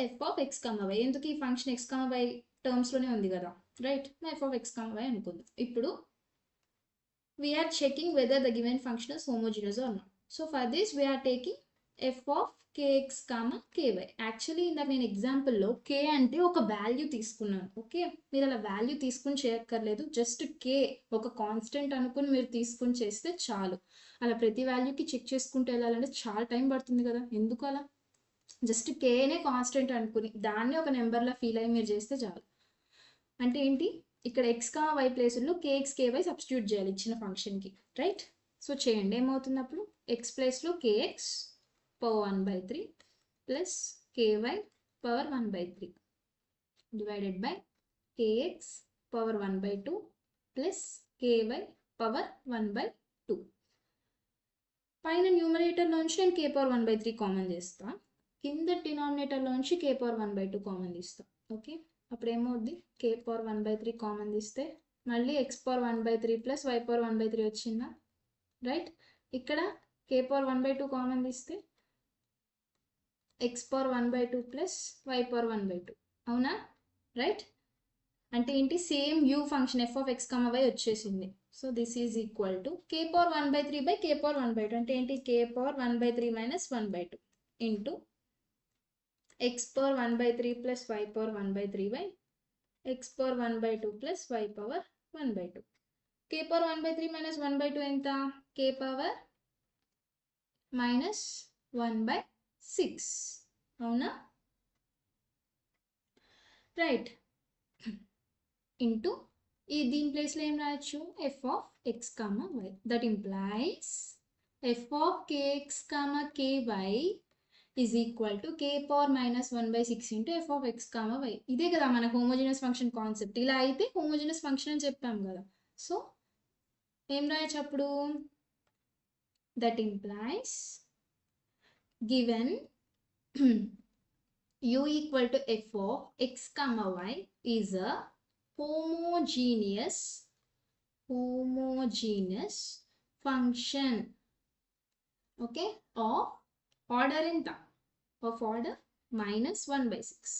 f of x comma y. ఎందుకు ఈ function x comma why టర్మ్స్లోనే ఉంది కదా, right? F of x comma y అనుకుందాం. ఇప్పుడు we're checking whether the given function is homogeneous or not. So for this we're taking f of k x comma k y. Actually ఇందాక నేను ఎగ్జాంపుల్లో కే అంటే ఒక value తీసుకున్నాను. Okay, మీరు అలా వాల్యూ తీసుకుని చేయక్కర్లేదు, జస్ట్ కే ఒక కాన్స్టెంట్ అనుకుని మీరు తీసుకుని చేస్తే చాలు. అలా ప్రతి వాల్యూకి చెక్ చేసుకుంటూ వెళ్ళాలంటే చాలా టైం పడుతుంది కదా. ఎందుకు అలా? జస్ట్ కేనే కాన్స్టెంట్ అనుకుని దాన్ని ఒక నెంబర్లా ఫీల్ అయ్యి మీరు చేస్తే చాలు. అంటే ఏంటి, ఇక్కడ ఎక్స్ కామ వై ప్లేసుల్లో కేఎక్స్ కేవై సబ్స్టిట్యూట్ చేయాలి ఇచ్చిన ఫంక్షన్కి, రైట్? సో చేయండి, ఏమవుతుంది అప్పుడు? ఎక్స్ ప్లేస్లో k x power 1/3 plus k y power 1/3 divided by k x power 1/2 plus k y power 1/2. పైన న్యూమరేటర్లోంచి నేను కే పవర్ 1/3 కామన్ చేస్తా, కింద డినామినేటర్లోంచి కే పవర్ 1/2 కామన్ తీస్తా. ఓకే, అప్పుడు ఏమవుద్ది? కే పవర్ 1/3 కామన్ తీస్తే మళ్ళీ x power 1/3 plus y power 1/3 వచ్చిందా, రైట్? ఇక్కడ కే పవర్ 1/2 కామన్ తీస్తే x power 1/2 plus y power 1/2, అవునా, రైట్? అంటే ఏంటి, same u function f of x comma y వచ్చేసింది. So this is equal to k power 1/3 by k power 1/2. అంటే ఏంటి, k power 1/3 minus 1/2 into x power 1/3 plus y power 1/3 by x power 1/2 plus y power 1/2. K power 1/3 minus 1/2 ఎంత? K power minus 1/6, అవునా, right? Into దీని ప్లేస్లో ఏం రాయొచ్చు, f of x comma y. That implies f of k x comma k y is equal to k power -1/6 into f of x, y. ఇదే కదా మన homogeneous function concept. ఇలా అయితే హోమోజీనియస్ ఫంక్షన్ అని చెప్పాం కదా. సో ఏం రాయొచ్చు అప్పుడు? That implies given u equal to f of x, y is a homogeneous function, okay, of order ఎంత? of order -1/6.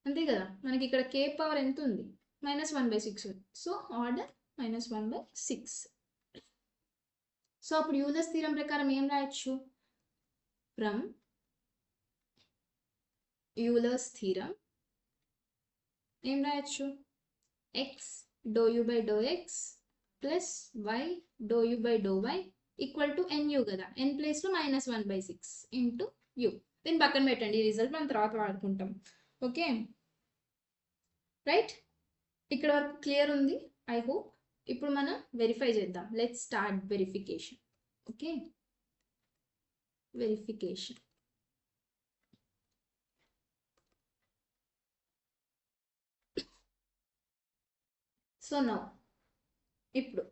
అంతే కదా, మనకి ఇక్కడ k పవర్ ఎంత ఉంది? -1/6. So order -1/6. సో అప్పుడు యూలర్స్ థీరం ప్రకారం ఏం రాయొచ్చు? ఫ్రమ్ యూలర్స్ థీరం ఏం రాయొచ్చు? x ∂u/∂x plus y ∂u/∂y equal to nu కదా. n ప్లేస్లో -1/6 ఇంటూ u. దీన్ని పక్కన పెట్టండి, ఈ రిజల్ట్ మనం తర్వాత వాడుకుంటాం. ఓకే రైట్, ఇక్కడ వరకు క్లియర్ ఉంది ఐ హోప్. ఇప్పుడు మనం వెరిఫై చేద్దాం. Let's start verification. Okay, verification. So now ఇప్పుడు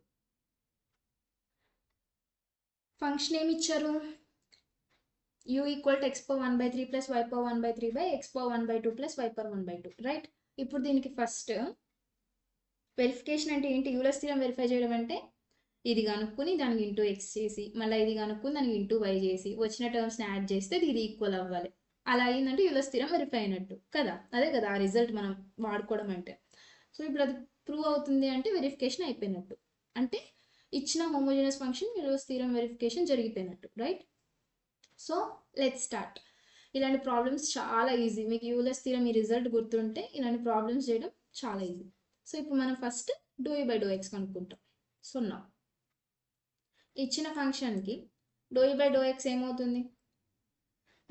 ఫంక్షన్ ఏమి ఇచ్చారు? u equal to x power 1/3 plus y power 1/3 by x power 1/2 plus y power 1/2, right? ఇప్పుడు దీనికి ఫస్ట్ వెరిఫికేషన్ అంటే ఏంటి? యూలర్స్ థీరం వెరిఫై చేయడం అంటే ఇది కనుక్కుని దానికి ఇంటూ ఎక్స్ చేసి, మళ్ళీ ఇది కనుక్కుని దానికి ఇంటూ వై చేసి, వచ్చిన టర్మ్స్ని యాడ్ చేస్తే ఇది ఈక్వల్ అవ్వాలి. అలా అయిందంటే యూలర్స్ థీరం వెరిఫై అయినట్టు కదా. అదే కదా ఆ రిజల్ట్ మనం వాడుకోవడం అంటే. సో ఇప్పుడు అది ప్రూవ్ అవుతుంది అంటే వెరిఫికేషన్ అయిపోయినట్టు, అంటే ఇచ్చిన homogeneous function Euler's theorem verification జరిగిపోయినట్టు, రైట్? So let's start. ఇలాంటి ప్రాబ్లమ్స్ చాలా ఈజీ. మీకు యూలర్స్ థీరం ఈ రిజల్ట్ గుర్తుంటే ఇలాంటి ప్రాబ్లమ్స్ చేయడం చాలా ఈజీ. సో ఇప్పుడు మనం ఫస్ట్ ∂u/∂x కనుక్కుంటాం. సో నా ఇచ్చిన ఫంక్షన్కి ∂u/∂x ఏమవుతుంది?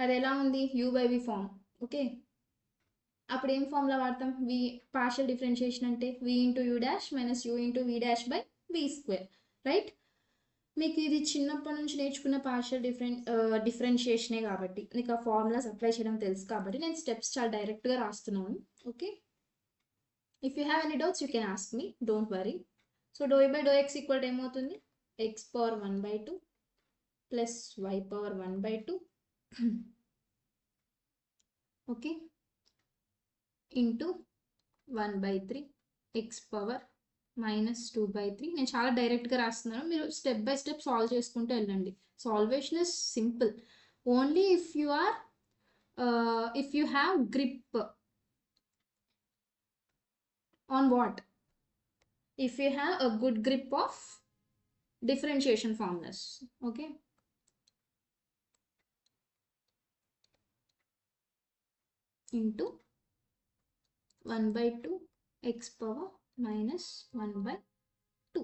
అది ఎలా ఉంది? u/v form. ఓకే, అప్పుడు ఏం ఫార్ములా వాడతాం? v పార్షియల్ డిఫరెన్షియేషన్ అంటే v into u dash minus u into v dash by v square, right? మీకు ఇది చిన్నప్పటి నుంచి నేర్చుకున్న పార్షియల్ డిఫరెన్షియేషనే కాబట్టి మీకు ఆ ఫార్ములాస్ అప్లై చేయడం తెలుసు కాబట్టి నేను స్టెప్స్ చాలా డైరెక్ట్గా రాస్తున్నాను. Okay, if you have any doubts you can ask me, don't worry. So ∂u/∂x equal to ఏమవుతుంది? x power 1/2 plus y power 1/2 okay into 1/3 x power -2/3. నేను చాలా డైరెక్ట్గా రాస్తున్నాను, మీరు స్టెప్ బై స్టెప్ సాల్వ్ చేసుకుంటూ వెళ్ళండి. Salvation is simple only if you have grip on what? If you have a good grip of differentiation formulas. Okay, into 1/2 x power -1/2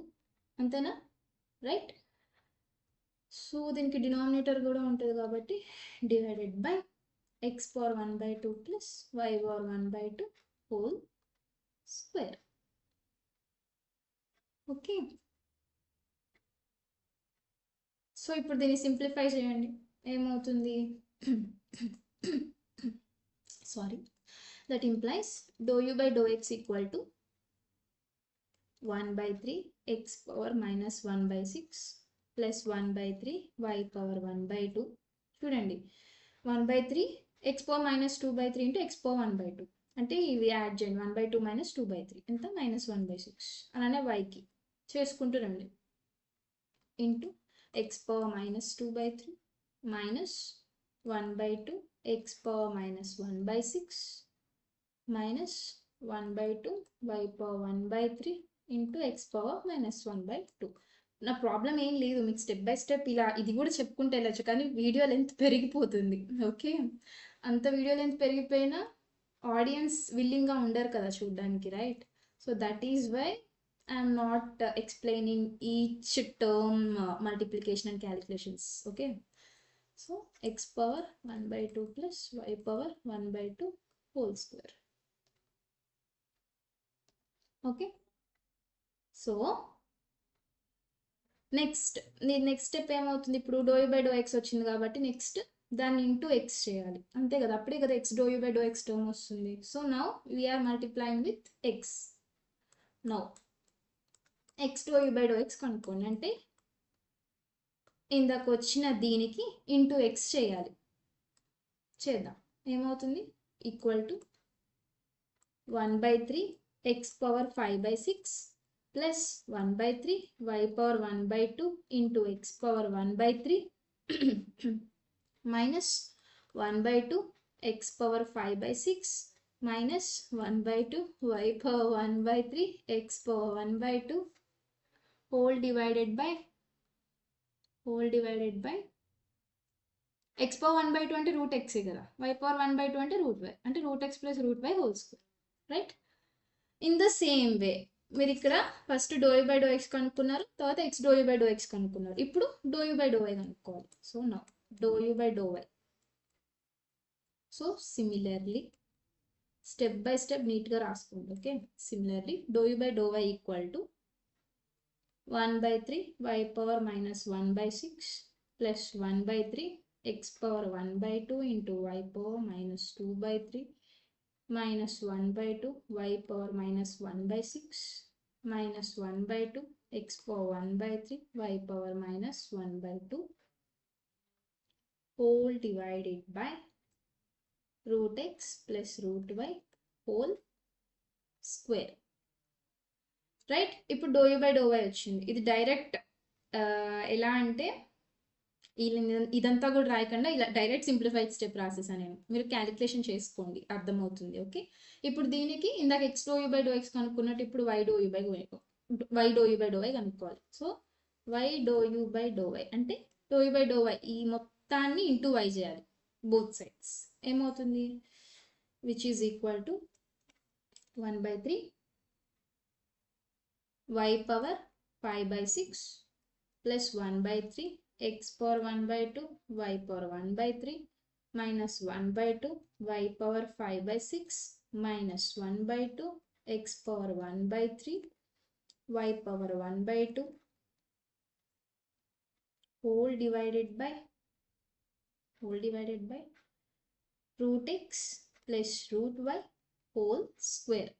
అంతేనా, right? So దీనికి denominator కూడా ఉంటుంది కాబట్టి divided by x power 1/2 plus y power 1/2 whole square. Okay, so ఇప్పుడు దీన్ని simplify చేయండి. ఏమవుతుంది? Sorry, that implies ∂u/∂x equal to 1/3 x power -1/6 plus 1/3 y power 1/2. చూడండి, 1/3 x power -2/3 into x power 1/2 అంటే ఇవి యాడ్ చేయండి. 1/2 - 2/3 ఎంత? -1/6. అలానే yకి చేసుకుంటూ రండి. Into x power -2/3 minus 1/2 x power -1/6 minus 1/2 y power 1/3 into x power -1/2. నా ప్రాబ్లం ఏం లేదు, మీకు స్టెప్ బై స్టెప్ ఇలా ఇది కూడా చెప్పుకుంటూ వెళ్ళచ్చు, కానీ వీడియో లెంత్ పెరిగిపోతుంది. ఓకే, అంత వీడియో లెంత్ పెరిగిపోయినా ఆడియన్స్ విల్లింగ్గా ఉండరు కదా చూడడానికి, right? So that is why I'm not explaining each term multiplication and calculations. Okay, so x power 1/2 plus y power 1/2 whole square. Okay, so next step ఏమవుతుంది? ఇప్పుడు ∂u/∂x వచ్చింది కాబట్టి నెక్స్ట్ దాన్ని ఇంటూ ఎక్స్ చేయాలి, అంతే కదా, అప్పుడే కదా x do u by do x term వస్తుంది. So now we are multiplying with x. Now x do u by do x కనుక్కోండి, అంటే ఇందాక వచ్చిన దీనికి ఇంటూ ఎక్స్ చేయాలి. చేద్దాం, ఏమవుతుంది, equal to 1/3 x power 5/6 plus 1/3 y power 1/2 into x power 1/3 minus 1/2 x power 5/6 minus 1/2 y power 1/3 x power 1/2 whole divided by x power 1/2 అంటే root ఎక్సే కదా, వై పవర్ 1/2 అంటే రూట్ వై, అంటే root x plus root y whole square, right. In the same way మీరు ఇక్కడ first do u by do x కనుక్కున్నారు, తర్వాత x do u by do x కనుక్కున్నారు, ఇప్పుడు do u by do y కనుక్కోవాలి. So నా dou u by do y. So similarly step by step నీట్గా రాసుకోండి, okay. Similarly dou u by do y equal to 1/3 y power minus 1/6 plus 1/3 x power 1/2 into y power minus 2/3 minus 1/2 y power minus 1/6 minus 1/2 x power 1/3 y power minus 1/2 whole divided by root x plus root y whole square, right. ఇప్పుడు do u by do y వచ్చింది. ఇది direct ఎలా అంటే ఇదంతా కూడా రాయకుండా ఇలా direct simplified step రాసేసాను నేను, మీరు క్యాలిక్యులేషన్ చేసుకోండి, అర్థమవుతుంది, ఓకే. ఇప్పుడు దీనికి ఇందాక x do u by do x కనుక్కున్నట్టు ఇప్పుడు y do u by do y కనుక్కోవాలి. So y do u by do y అంటే do u by do y ఈ మొత్తాన్ని ఇంటూ వై చేయాలి బోత్ సైడ్స్, ఏమవుతుంది, which is equal to 1/3 y power 5/6 plus 1/3 x power 1/2 y power 1/3 minus 1/2 y power 5/6 minus 1/2 x power 1/3 y power 1/2 whole divided by root x plus root y whole square,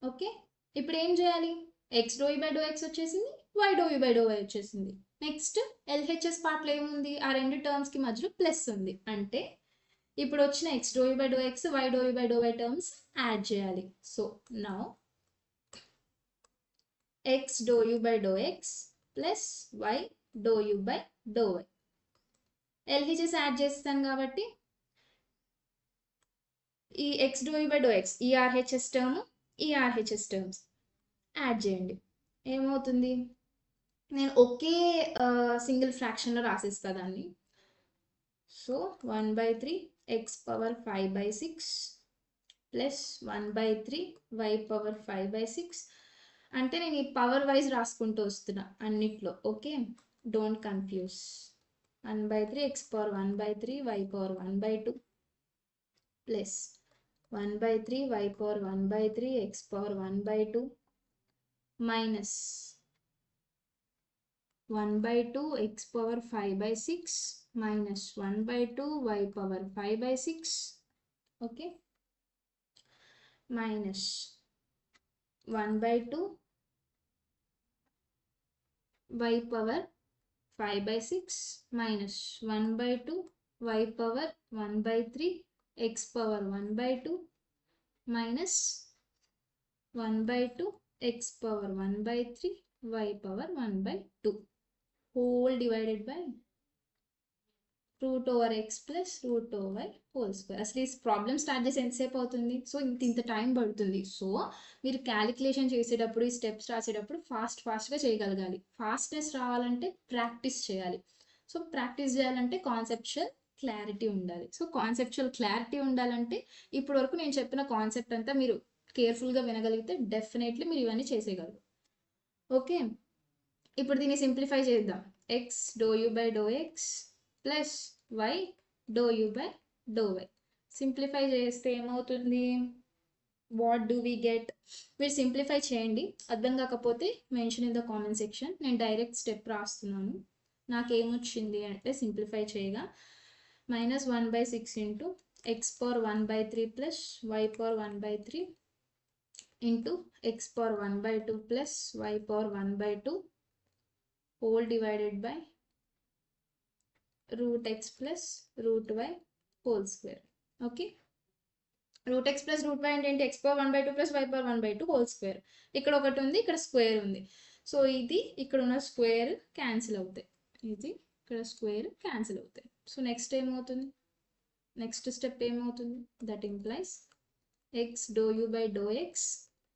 okay. ఇప్పుడు ఏం చేయాలి, x do u by do x వచ్చేసింది, y do u by do y వచ్చేసింది. Next LHS పార్ట్లో ఏముంది, ఆ రెండు టర్మ్స్కి మధ్యలో ప్లస్ ఉంది, అంటే ఇప్పుడు వచ్చిన x do u by do x y do u by do y terms add చేయాలి. So now x do u by do x plus y do u by do y, LHS add చేస్తాను కాబట్టి ఈ x do u by do x ఈ RHS term ఈ RHS terms add చేయండి, ఏమవుతుంది, నేను ఒకే సింగిల్ ఫ్రాక్షన్లో రాసేస్తా దాన్ని. So 1/3 x power 5/6 plus 1/3 y power 5/6, అంటే నేను ఈ పవర్ వైజ్ రాసుకుంటూ వస్తున్నా అన్నిట్లో, okay, don't confuse. 1/3 x power 1/3 y power 1/2 plus 1/3 y power 1/3 x power 1/2 minus 1/2 x power 5/6 minus 1/2 y power 5/6, okay, minus 1/2 y power 5/6 minus 1/2 y power 1/3 x power 1/2 minus 1/2 x power 1/3 y power 1/2 whole divided by root over x plus root over y whole square. అసలు ఈ problem start చేసి ఎంతసేపు అవుతుంది, so ఇంత time పడుతుంది. So మీరు calculation చేసేటప్పుడు ఈ స్టెప్స్ రాసేటప్పుడు ఫాస్ట్గా చేయగలగాలి. ఫాస్ట్నెస్ రావాలంటే ప్రాక్టీస్ చేయాలి. సో ప్రాక్టీస్ చేయాలంటే కాన్సెప్చువల్ క్లారిటీ ఉండాలి. సో కాన్సెప్చువల్ క్లారిటీ ఉండాలంటే ఇప్పటి వరకు నేను చెప్పిన కాన్సెప్ట్ అంతా మీరు కేర్ఫుల్గా వినగలిగితే డెఫినెట్లీ మీరు ఇవన్నీ చేసేయగలరు, ఓకే. ఇప్పుడు దీన్ని సింప్లిఫై చేద్దాం. X do u by do x plus y do u by do y simplify చేస్తే ఏమవుతుంది, వాట్ డూ వీ గెట్, మీరు సింప్లిఫై చేయండి. అర్థం కాకపోతే mention in the comment section, నేను డైరెక్ట్ స్టెప్ రాస్తున్నాను. నాకేమొచ్చింది అంటే సింప్లిఫై చేయగా minus 1 by 6 into x power 1 by 3 plus y power 1 by 3 into x power 1 by 2 plus y power 1 by 2 whole divided by root x plus root y whole square. Okay, root x plus root y అంటే x power 1 by 2 plus y power 1 by 2 whole square. ఇక్కడ ఒకటి ఉంది, ఇక్కడ square ఉంది. So ఇది ఇక్కడ ఉన్న square cancel అవుతాయి, ఇది ఇక్కడ స్క్వేర్ క్యాన్సిల్ అవుతాయి. సో నెక్స్ట్ ఏమవుతుంది, నెక్స్ట్ స్టెప్ ఏమవుతుంది, that implies x dou u by dou x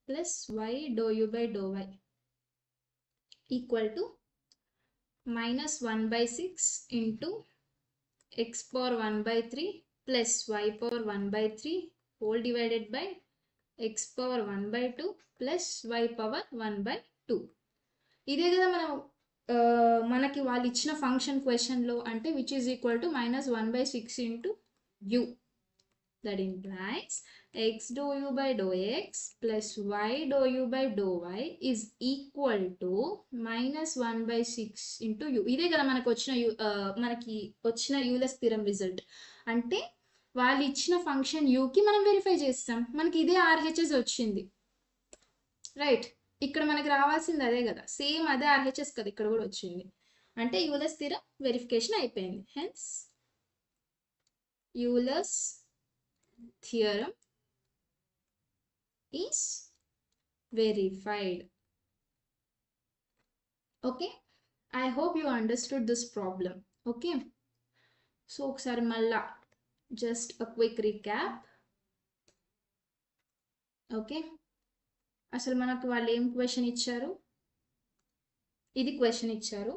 plus y dou u by dou y equal to minus 1 by 6 into x power 1 by 3 plus y power 1 by 3 whole divided by x power 1 by 2 plus y power 1 by 2. ఇదే కదా మనం మనకి వాళ్ళు ఇచ్చిన function క్వశ్చన్లో, అంటే which is equal to minus 1 by 6 into u. That implies x dou u by dou x plus y dou u by dou y is equal to minus 1 by 6 into u. ఇదే కదా మనకు వచ్చిన Euler's theorem result. అంటే వాళ్ళు ఇచ్చిన function యూకి మనం verify చేస్తాం, మనకి ఇదే ఆర్హెచ్ఎస్ వచ్చింది, రైట్. ఇక్కడ మనకి రావాల్సింది అదే కదా, సేమ్ అదే ఆర్హెచ్ఎస్ కదా ఇక్కడ కూడా వచ్చింది. అంటే యూలర్స్ థీరం వెరిఫికేషన్ అయిపోయింది. Hence Euler's theorem is verified. Okay, I hope you understood this problem. Okay, so ఒకసారి మళ్ళా just a quick recap. Okay, అసలు మనకు వాళ్ళు ఏం క్వశ్చన్ ఇచ్చారు, ఇది క్వశ్చన్ ఇచ్చారు.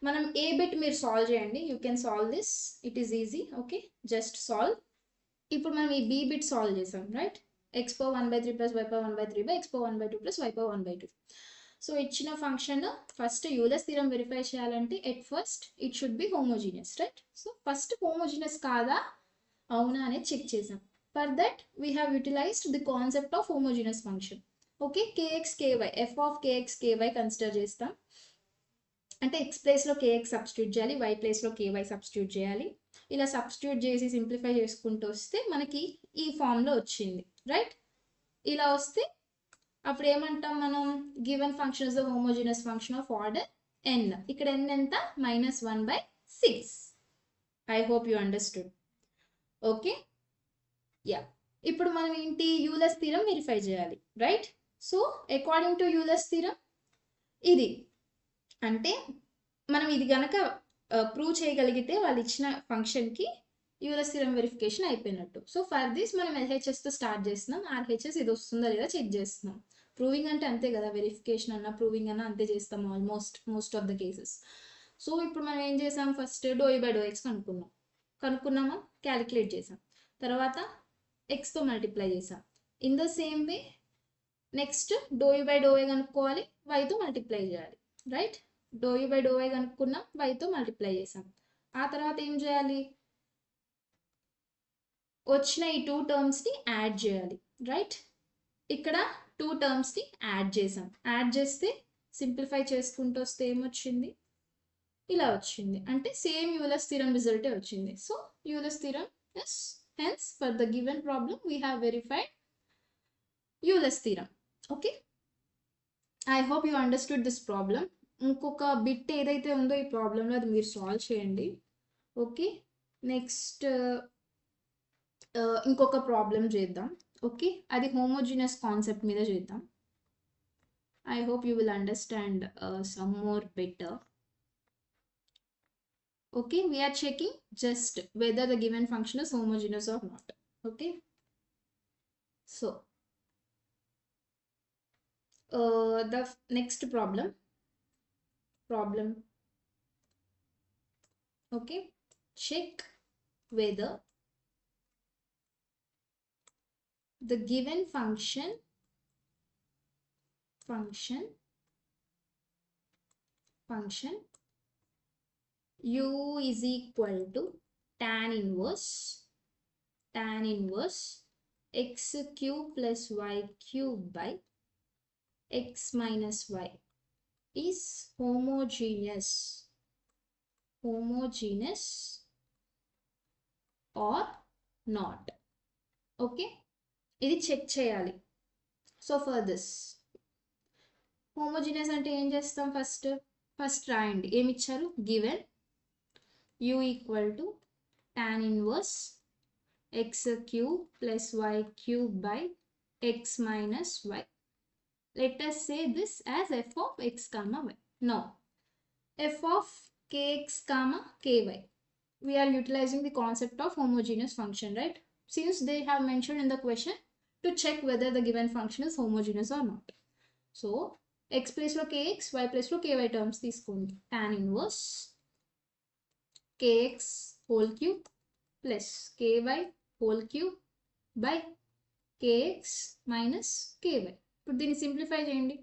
మనం ఏ బిట్ మీరు సాల్వ్ చేయండి, you can solve this, it is easy. Okay, just solve. ఇప్పుడు మనం ఈ బీ బిట్ సాల్వ్ చేసాం, right. x power 1 by 3 plus y power 1 by 3 by x power 1 by 2 plus y power 1 by 2. So ఇచ్చిన function first Euler's theorem verify చేయాలంటే at first it should be homogeneous, right. So first homogeneous కాదా అవునా అనేది check చేసాం. For that we have utilized the concept of homogeneous function. Okay, kx ky f of kx ky consider చేస్తాం. అంటే x ప్లేస్లో kx substitute చేయాలి, y ప్లేస్లో ky substitute చేయాలి. ఇలా సబ్స్టిట్యూట్ చేసి సింప్లిఫై చేసుకుంటూ వస్తే మనకి ఈ ఫామ్లో వచ్చింది, రైట్. ఇలా వస్తే అప్పుడు ఏమంటాం మనం, given function is the homogeneous function of order n. ఇక్కడ n ఎంత, -1 by 6. I hope you understood. Okay, yeah. ఇప్పుడు మనం ఏంటి, యూలర్స్ థీరం వెరిఫై చేయాలి, right. So according to Euler's theorem ఇది, అంటే మనం ఇది గనక ప్రూవ్ చేయగలిగితే వాళ్ళు ఇచ్చిన ఫంక్షన్కి యూలర్స్ థీరం వెరిఫికేషన్ అయిపోయినట్టు. సో ఫర్ దిస్ మనం ఎల్హెచ్ఎస్తో స్టార్ట్ చేస్తున్నాం, ఆర్హెచ్ఎస్ ఇది వస్తుందా లేదా చెక్ చేస్తున్నాం. ప్రూవింగ్ అంటే అంతే కదా, వెరిఫికేషన్ అన్న ప్రూవింగ్ అన్న అంతే చేస్తాం most of the cases. So ఇప్పుడు మనం ఏం చేసాం, first do u by do x కనుక్కున్నామా, క్యాలిక్యులేట్ చేసాం, తర్వాత ఎక్స్తో మల్టిప్లై చేసాం. In the same way next do u by do a కనుక్కోవాలి, వైతో మల్టిప్లై చేయాలి, right. Do u by do y కనుక్కున్నాం, వైతో మల్టిప్లై చేసాం. ఆ తర్వాత ఏం చేయాలి, వచ్చిన ఈ 2 టర్మ్స్ని యాడ్ చేయాలి, రైట్. ఇక్కడ 2 టర్మ్స్ని యాడ్ చేసాం, యాడ్ చేస్తే సింప్లిఫై చేసుకుంటూ వస్తే ఏమొచ్చింది, ఇలా వచ్చింది. అంటే సేమ్ యూలర్స్ థీరం రిజల్టే వచ్చింది. So Euler's theorem is, hence for the given problem we have verified Euler's theorem. Okay, I hope you understood this problem. ఇంకొక బిట్ ఏదైతే ఉందో ఈ ప్రాబ్లంలో అది మీరు సాల్వ్ చేయండి. ఓకే, నెక్స్ట్ ఇంకొక ప్రాబ్లం చేద్దాం. ఓకే, అది హోమోజీనియస్ కాన్సెప్ట్ మీద చేద్దాం. I hope you will understand some more better. Okay, we're checking just whether the given function is homogeneous or not. Okay, so the next problem, okay, check whether the given function u is equal to tan inverse x cube plus y cube by x minus y is homogeneous or not. Okay, ఇది check చేయాలి. So for this homogeneous అంటే ఏం చేస్తాం, first రాయండి. ఏమి ఇచ్చారు, given u equal to tan inverse x cube plus y cube by x minus y. Let us say this as f of x comma y. Now f of kx comma ky, we are utilizing the concept of homogeneous function, right? Since they have mentioned in the question to check whether the given function is homogeneous or not. So x place lo kx, y place lo ky terms తీసుకోండి. tan inverse kx whole cube plus ky whole cube by kx minus ky. ఇప్పుడు దీన్ని simplify చేయండి.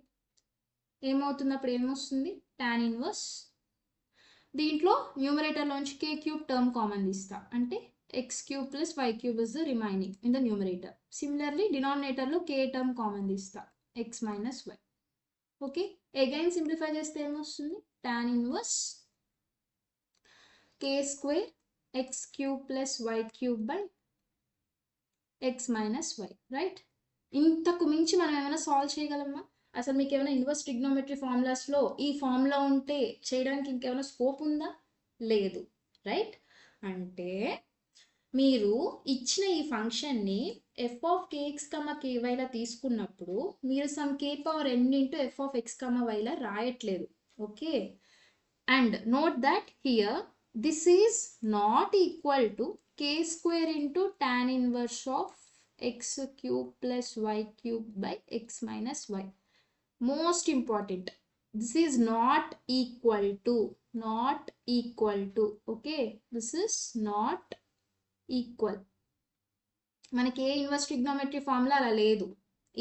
ఏమవుతుంది, అప్పుడు ఏమొస్తుంది, tan inverse, దీంట్లో న్యూమరేటర్లోంచి k cube term common తీస్తా, అంటే x cube plus y cube is the remaining in the numerator. Similarly డినామినేటర్లో k టర్మ్ కామన్ తీస్తా, x minus y. Okay, again simplify చేస్తే ఏమొస్తుంది, tan inverse k square x cube plus y cube by x minus y, right? ఇంతకు మించి మనం ఏమైనా solve చేయగలమా? అసలు మీకు ఏమైనా ఇన్వర్స్ ట్రిగ్నోమెట్రీ ఫార్ములాస్లో ఈ ఫార్ములా ఉంటే చేయడానికి ఇంకేమైనా స్కోప్ ఉందా? లేదు, రైట్? అంటే మీరు ఇచ్చిన ఈ ఫంక్షన్ని f ఆఫ్ kx kyలా తీసుకున్నప్పుడు మీరు some k power n into f of x yలా రాయట్లేదు. Okay, and note that here this is not equal to k square into tan inverse of x cube plus y cube by x minus y. Most important, this is not equal to, okay, this is not equal. మనకి ఏ inverse trigonometry formula అలా లేదు,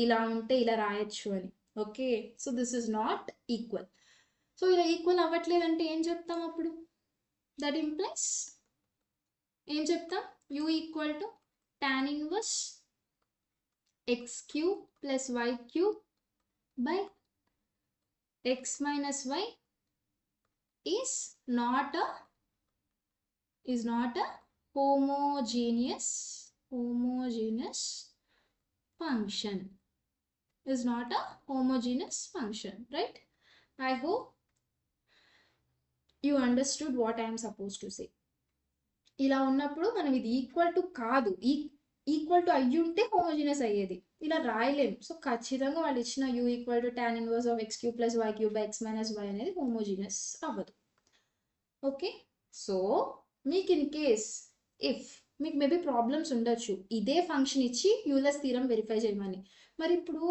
ఇలా ఉంటే ఇలా రాయొచ్చు అని. Okay, so this is not equal. So ఇలా equal అవ్వట్లేదంటే ఏం చెప్తాం అప్పుడు? That implies ఏం చెప్తాం, u equal to tan inverse x cube plus y cube by x minus y is not a homogeneous function, is not a homogeneous function, right? I hope you understood what I am supposed to say. ఇలా ఉన్నప్పుడు మనం ఇది equal to కాదు, equal to అయ్యి ఉంటే homogeneous అయ్యేది, ఇలా రాయలేము. So ఖచ్చితంగా వాళ్ళు ఇచ్చిన u equal to tan inverse of x cube plus y cube by x minus y అనేది హోమోజీనియస్ అవ్వదు. ఓకే, సో మీకు ఇన్ కేస్ ఇఫ్ మీకు మేబీ ప్రాబ్లమ్స్ ఉండొచ్చు, ఇదే ఫంక్షన్ ఇచ్చి యూలర్స్ థీరం వెరిఫై చేయమని. మరి ఇప్పుడు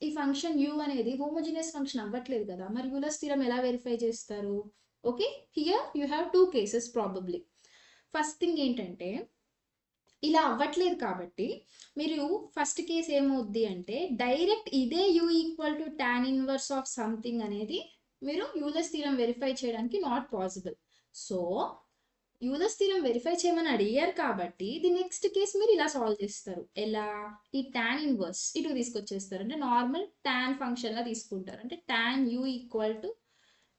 ఈ ఫంక్షన్ u అనేది హోమోజీనియస్ ఫంక్షన్ అవ్వట్లేదు కదా, మరి యూలర్స్ థీరం ఎలా వెరిఫై చేస్తారు? Okay, here you have two cases probably. First thing ఏంటంటే, ఇలా అవ్వట్లేదు కాబట్టి మీరు ఫస్ట్ కేసు ఏమవుద్ది అంటే డైరెక్ట్ ఇదే u equal to tan inverse of something అనేది మీరు యూలర్స్ థీరం వెరిఫై చేయడానికి not possible. So Euler's theorem verify చేయమని అడిగారు కాబట్టి ది నెక్స్ట్ కేసు మీరు ఇలా సాల్వ్ చేస్తారు. ఎలా? ఈ tan ఇన్వర్స్ ఇటు తీసుకొచ్చేస్తారు, అంటే నార్మల్ tan ఫంక్షన్లా తీసుకుంటారు, అంటే tan u equal to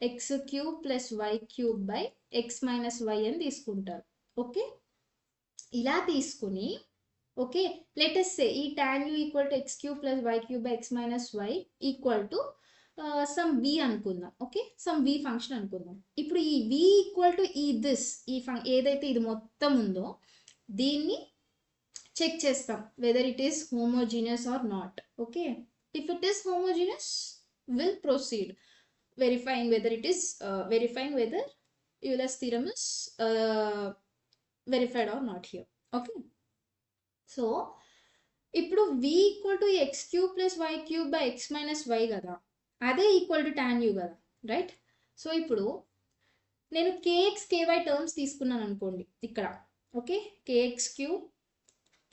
x cube plus y cube by x minus y అని తీసుకుంటారు. ఓకే, ఇలా తీసుకుని, ఓకే, లెట్ us say ఈ tan u equal to x cube plus y cube by x minus y equal to some v అనుకుందాం. Okay, some v function అనుకుందాం. ఇప్పుడు ఈ v equal to ఈ దిస్ ఏదైతే ఇది మొత్తం ఉందో దీన్ని చెక్ చేస్తాం whether it is homogeneous or not. Okay, if it is homogeneous will proceed verifying whether it is whether Euler's theorem is verified or not here. Okay, so ఇప్పుడు v equal to x cube plus y cube by x minus y కదా, అదే equal to tan u కదా, right? So ఇప్పుడు నేను kx ky terms తీసుకున్నాను అనుకోండి ఇక్కడ. Okay, kx cube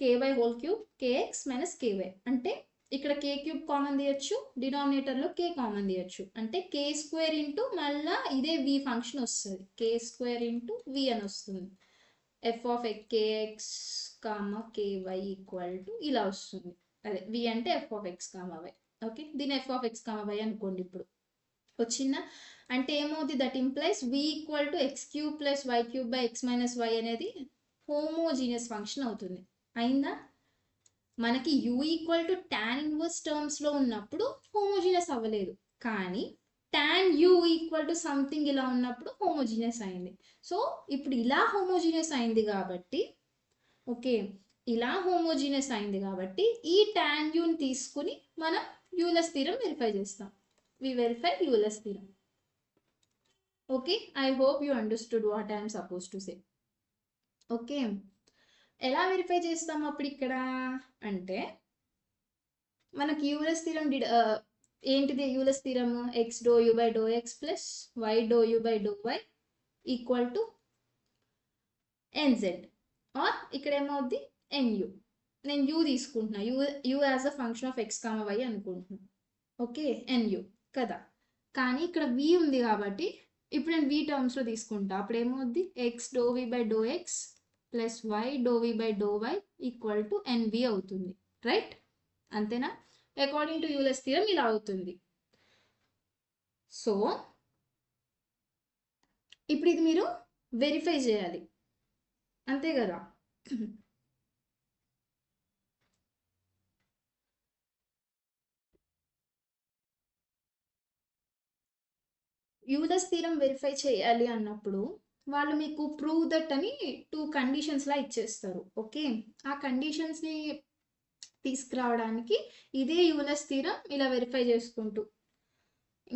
ky whole cube kx minus ky, అంటే ఇక్కడ k క్యూబ్ కామన్ తీయచ్చు, డినామినేటర్లో k కామన్ తీయచ్చు, అంటే k స్క్వేర్ ఇంటూ మళ్ళా ఇదే v ఫంక్షన్ వస్తుంది, k స్క్వేర్ ఇంటూ v అని వస్తుంది. f of kx ky equal to ఇలా వస్తుంది, అదే v అంటే f of x y. Okay, దీని f ఆఫ్ x y అనుకోండి. ఇప్పుడు వచ్చిందా? అంటే ఏమవుతుంది, that implies v equal to x cube plus y cube by x minus y అనేది హోమోజీనియస్ ఫంక్షన్ అవుతుంది. అయిందా? మనకి u equal to tan inverse టర్మ్స్లో ఉన్నప్పుడు హోమోజీనియస్ అవ్వలేదు, కానీ tan u equal to something ఇలా ఉన్నప్పుడు హోమోజీనియస్ అయింది. సో ఇప్పుడు ఇలా హోమోజీనియస్ అయింది కాబట్టి, ఓకే, ఇలా హోమోజీనియస్ అయింది కాబట్టి ఈ tan uని తీసుకుని మనం యూలర్స్ థీరం వెరిఫై చేస్తాం. We verify Euler's theorem. Okay, I hope you understood what I'm supposed to say. Okay, ఎలా వెరిఫై చేస్తాం అప్పుడు ఇక్కడ అంటే, మనకి యూలర్స్ థీరం ఏంటిది? Euler's theorem x do u by do x plus y do u by do y equal to nz, or ఇక్కడ ఏమవుద్ది nu. నేను u తీసుకుంటున్నా, u as a function of x comma y అనుకుంటున్నాను. Okay, nu కదా. కానీ ఇక్కడ v ఉంది కాబట్టి ఇప్పుడు నేను v టర్మ్స్లో తీసుకుంటా. అప్పుడు ఏమవుద్ది? x dou v by do x plus y dou v by do y equal to nv అవుతుంది. రైట్? అంతేనా? అకార్డింగ్ టు యూలర్స్ థియరం ఇలా అవుతుంది. సో ఇప్పుడు ఇది మీరు వెరిఫై చేయాలి, అంతే కదా. యూలర్స్ థీరం వెరిఫై చేయాలి అన్నప్పుడు వాళ్ళు మీకు ప్రూవ్ దట్ అని 2 కండిషన్స్లా ఇచ్చేస్తారు. ఓకే, ఆ కండిషన్స్ని తీసుకురావడానికి ఇదే యూలర్స్ థీరం ఇలా వెరిఫై చేసుకుంటూ,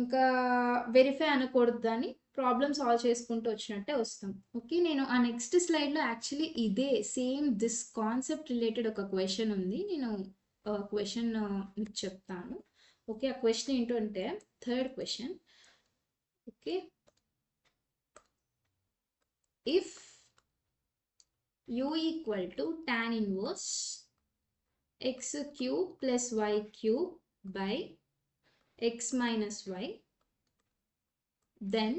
ఇంకా వెరిఫై అనకూడదు, దాన్ని ప్రాబ్లమ్ సాల్వ్ చేసుకుంటూ వచ్చినట్టే వస్తాం. ఓకే, నేను ఆ నెక్స్ట్ స్లైడ్లో యాక్చువల్లీ ఇదే సేమ్ దిస్ కాన్సెప్ట్ రిలేటెడ్ ఒక క్వశ్చన్ ఉంది, నేను క్వశ్చన్ మీకు చెప్తాను. ఓకే, ఆ క్వశ్చన్ ఏంటంటే third question. Okay, if u equal to tan inverse x cube plus y cube by x minus y, then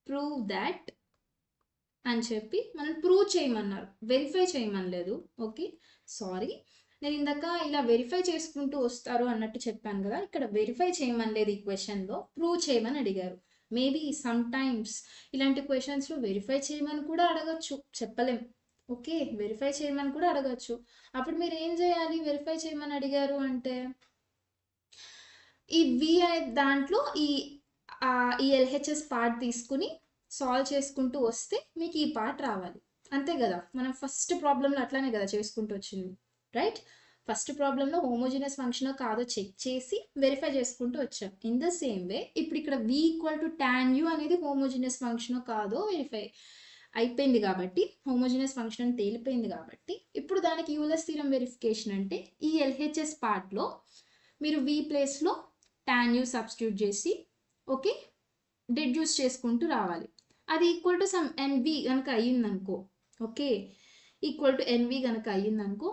prove that అని చెప్పి మనం ప్రూవ్ చేయమన్నారు, వెరిఫై చేయమనలేదు. ఓకే, సారీ, నేను ఇందాక ఇలా వెరిఫై చేసుకుంటూ వస్తారు అన్నట్టు చెప్పాను కదా, ఇక్కడ వెరిఫై చేయమనలేదు, ఈ క్వశ్చన్లో ప్రూవ్ చేయమని అడిగారు. మేబీ సమ్ టైమ్స్ ఇలాంటి క్వశ్చన్స్లో వెరిఫై చేయమని కూడా అడగచ్చు, చెప్పలేం. ఓకే, వెరిఫై చేయమని కూడా అడగచ్చు. అప్పుడు మీరు ఏం చేయాలి? వెరిఫై చేయమని అడిగారు అంటే ఈ వి అనే దాంట్లో ఈ ఎల్హెచ్ఎస్ పార్ట్ తీసుకుని సాల్వ్ చేసుకుంటూ వస్తే మీకు ఈ పార్ట్ రావాలి, అంతే కదా. మనం ఫస్ట్ ప్రాబ్లంలో అట్లానే కదా చేసుకుంటూ వచ్చింది, రైట్? ఫస్ట్ ప్రాబ్లంలో హోమోజీనియస్ ఫంక్షన్ కాదో చెక్ చేసి వెరిఫై చేసుకుంటూ వచ్చాం. ఇన్ ద సేమ్ వే ఇప్పుడు ఇక్కడ v equal to tan u అనేది హోమోజీనియస్ ఫంక్షన్ కాదో వెరిఫై అయిపోయింది కాబట్టి, హోమోజీనియస్ ఫంక్షన్ అని తేలిపోయింది కాబట్టి, ఇప్పుడు దానికి యూలర్స్ థీరం వెరిఫికేషన్ అంటే ఈ ఎల్హెచ్ఎస్ పార్ట్లో మీరు v ప్లేస్లో tan u సబ్స్టిట్యూట్ చేసి, ఓకే, డిడ్యూస్ చేసుకుంటూ రావాలి. అది ఈక్వల్ టు సమ్ nv కనుక అయ్యిందనుకో, ఓకే, ఈక్వల్ టు nv కనుక అయ్యిందనుకో,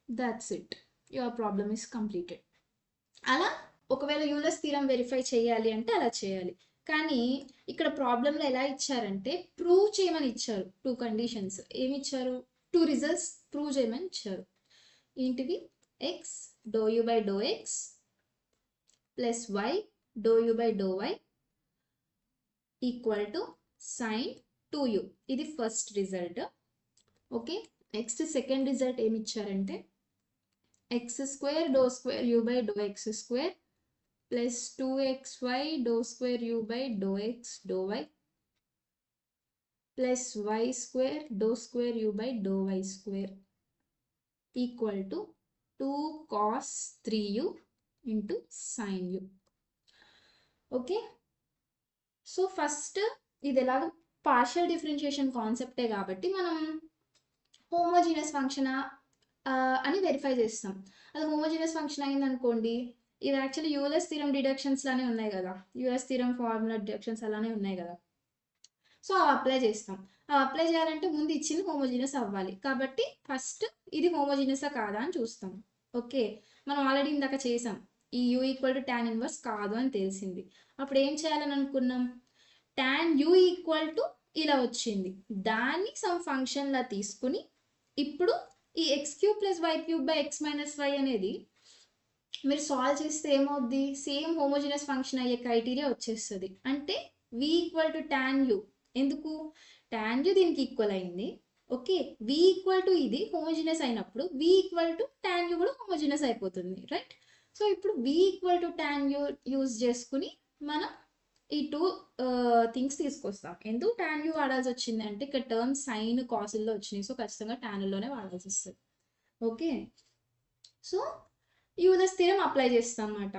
that's it, your problem is completed. అలా ఒకవేళ యూలర్స్ థీరం వెరిఫై చేయాలి అంటే అలా చేయాలి. కానీ ఇక్కడ ప్రాబ్లంలో ఎలా ఇచ్చారంటే ప్రూవ్ చేయమని ఇచ్చారు. 2 కండిషన్స్ ఏమి ఇచ్చారు? 2 రిజల్ట్స్ ప్రూవ్ చేయమని ఇచ్చారు. ఏంటివి? x do u by do x plus y do u by do y equal to sine 2u. ఇది first result. Okay, next second result ఏమి ఇచ్చారంటే x square do square u by do x square plus 2xy dou square u by do x do y plus y square do square u by do y square equal to 2 cos 3u into sin u. Okay, so first ఇది ఎలాగో partial differentiation కాన్సెప్టే కాబట్టి మనం homogeneous function అని verify చేస్తాం. అది homogeneous function అయిందనుకోండి, ఇది యాక్చువల్లీ యూలర్స్ థీరం డిడక్షన్స్ లానే ఉన్నాయి కదా, యూలర్స్ థీరం ఫార్ములా డిడక్షన్స్ అలానే ఉన్నాయి కదా. సో అవి అప్లై చేస్తాం. అవి అప్లై చేయాలంటే ముందు ఇచ్చింది హోమోజీనియస్ అవ్వాలి కాబట్టి ఫస్ట్ ఇది హోమోజీనియసా కాదా అని చూస్తాం. ఓకే, మనం ఆల్రెడీ ఇందాక చేసాం, ఈ u equal to tan inverse కాదు అని తెలిసింది. అప్పుడు ఏం చేయాలని అనుకున్నాం? tan u ఈక్వల్ టు ఇలా వచ్చింది, దాన్ని సమ్ ఫంక్షన్లా తీసుకుని ఇప్పుడు ఈ x cube plus y cube by x minus y అనేది మీరు సాల్వ్ చేస్తే ఏమవుద్ది? సేమ్ హోమోజీనియస్ ఫంక్షన్ అయ్యే క్రైటీరియా వచ్చేస్తుంది. అంటే v equal to tan u. ఎందుకు? tan u దీనికి ఈక్వల్ అయింది, ఓకే, v ఈక్వల్ టు ఇది హోమోజినస్ అయినప్పుడు v equal to tan u కూడా హోమోజినస్ అయిపోతుంది, రైట్? సో ఇప్పుడు v equal to tan u use చేసుకుని మనం ఈ టూ థింగ్స్ తీసుకొస్తాం. ఎందుకు tan u వాడాల్సి వచ్చింది అంటే ఇక్కడ టర్మ్స్ సైన్ కాసుల్లో వచ్చినాయి, సో ఖచ్చితంగా tan లోనే వాడాల్సి వస్తుంది. Okay, so Euler's theorem apply చేస్తాం అన్నమాట.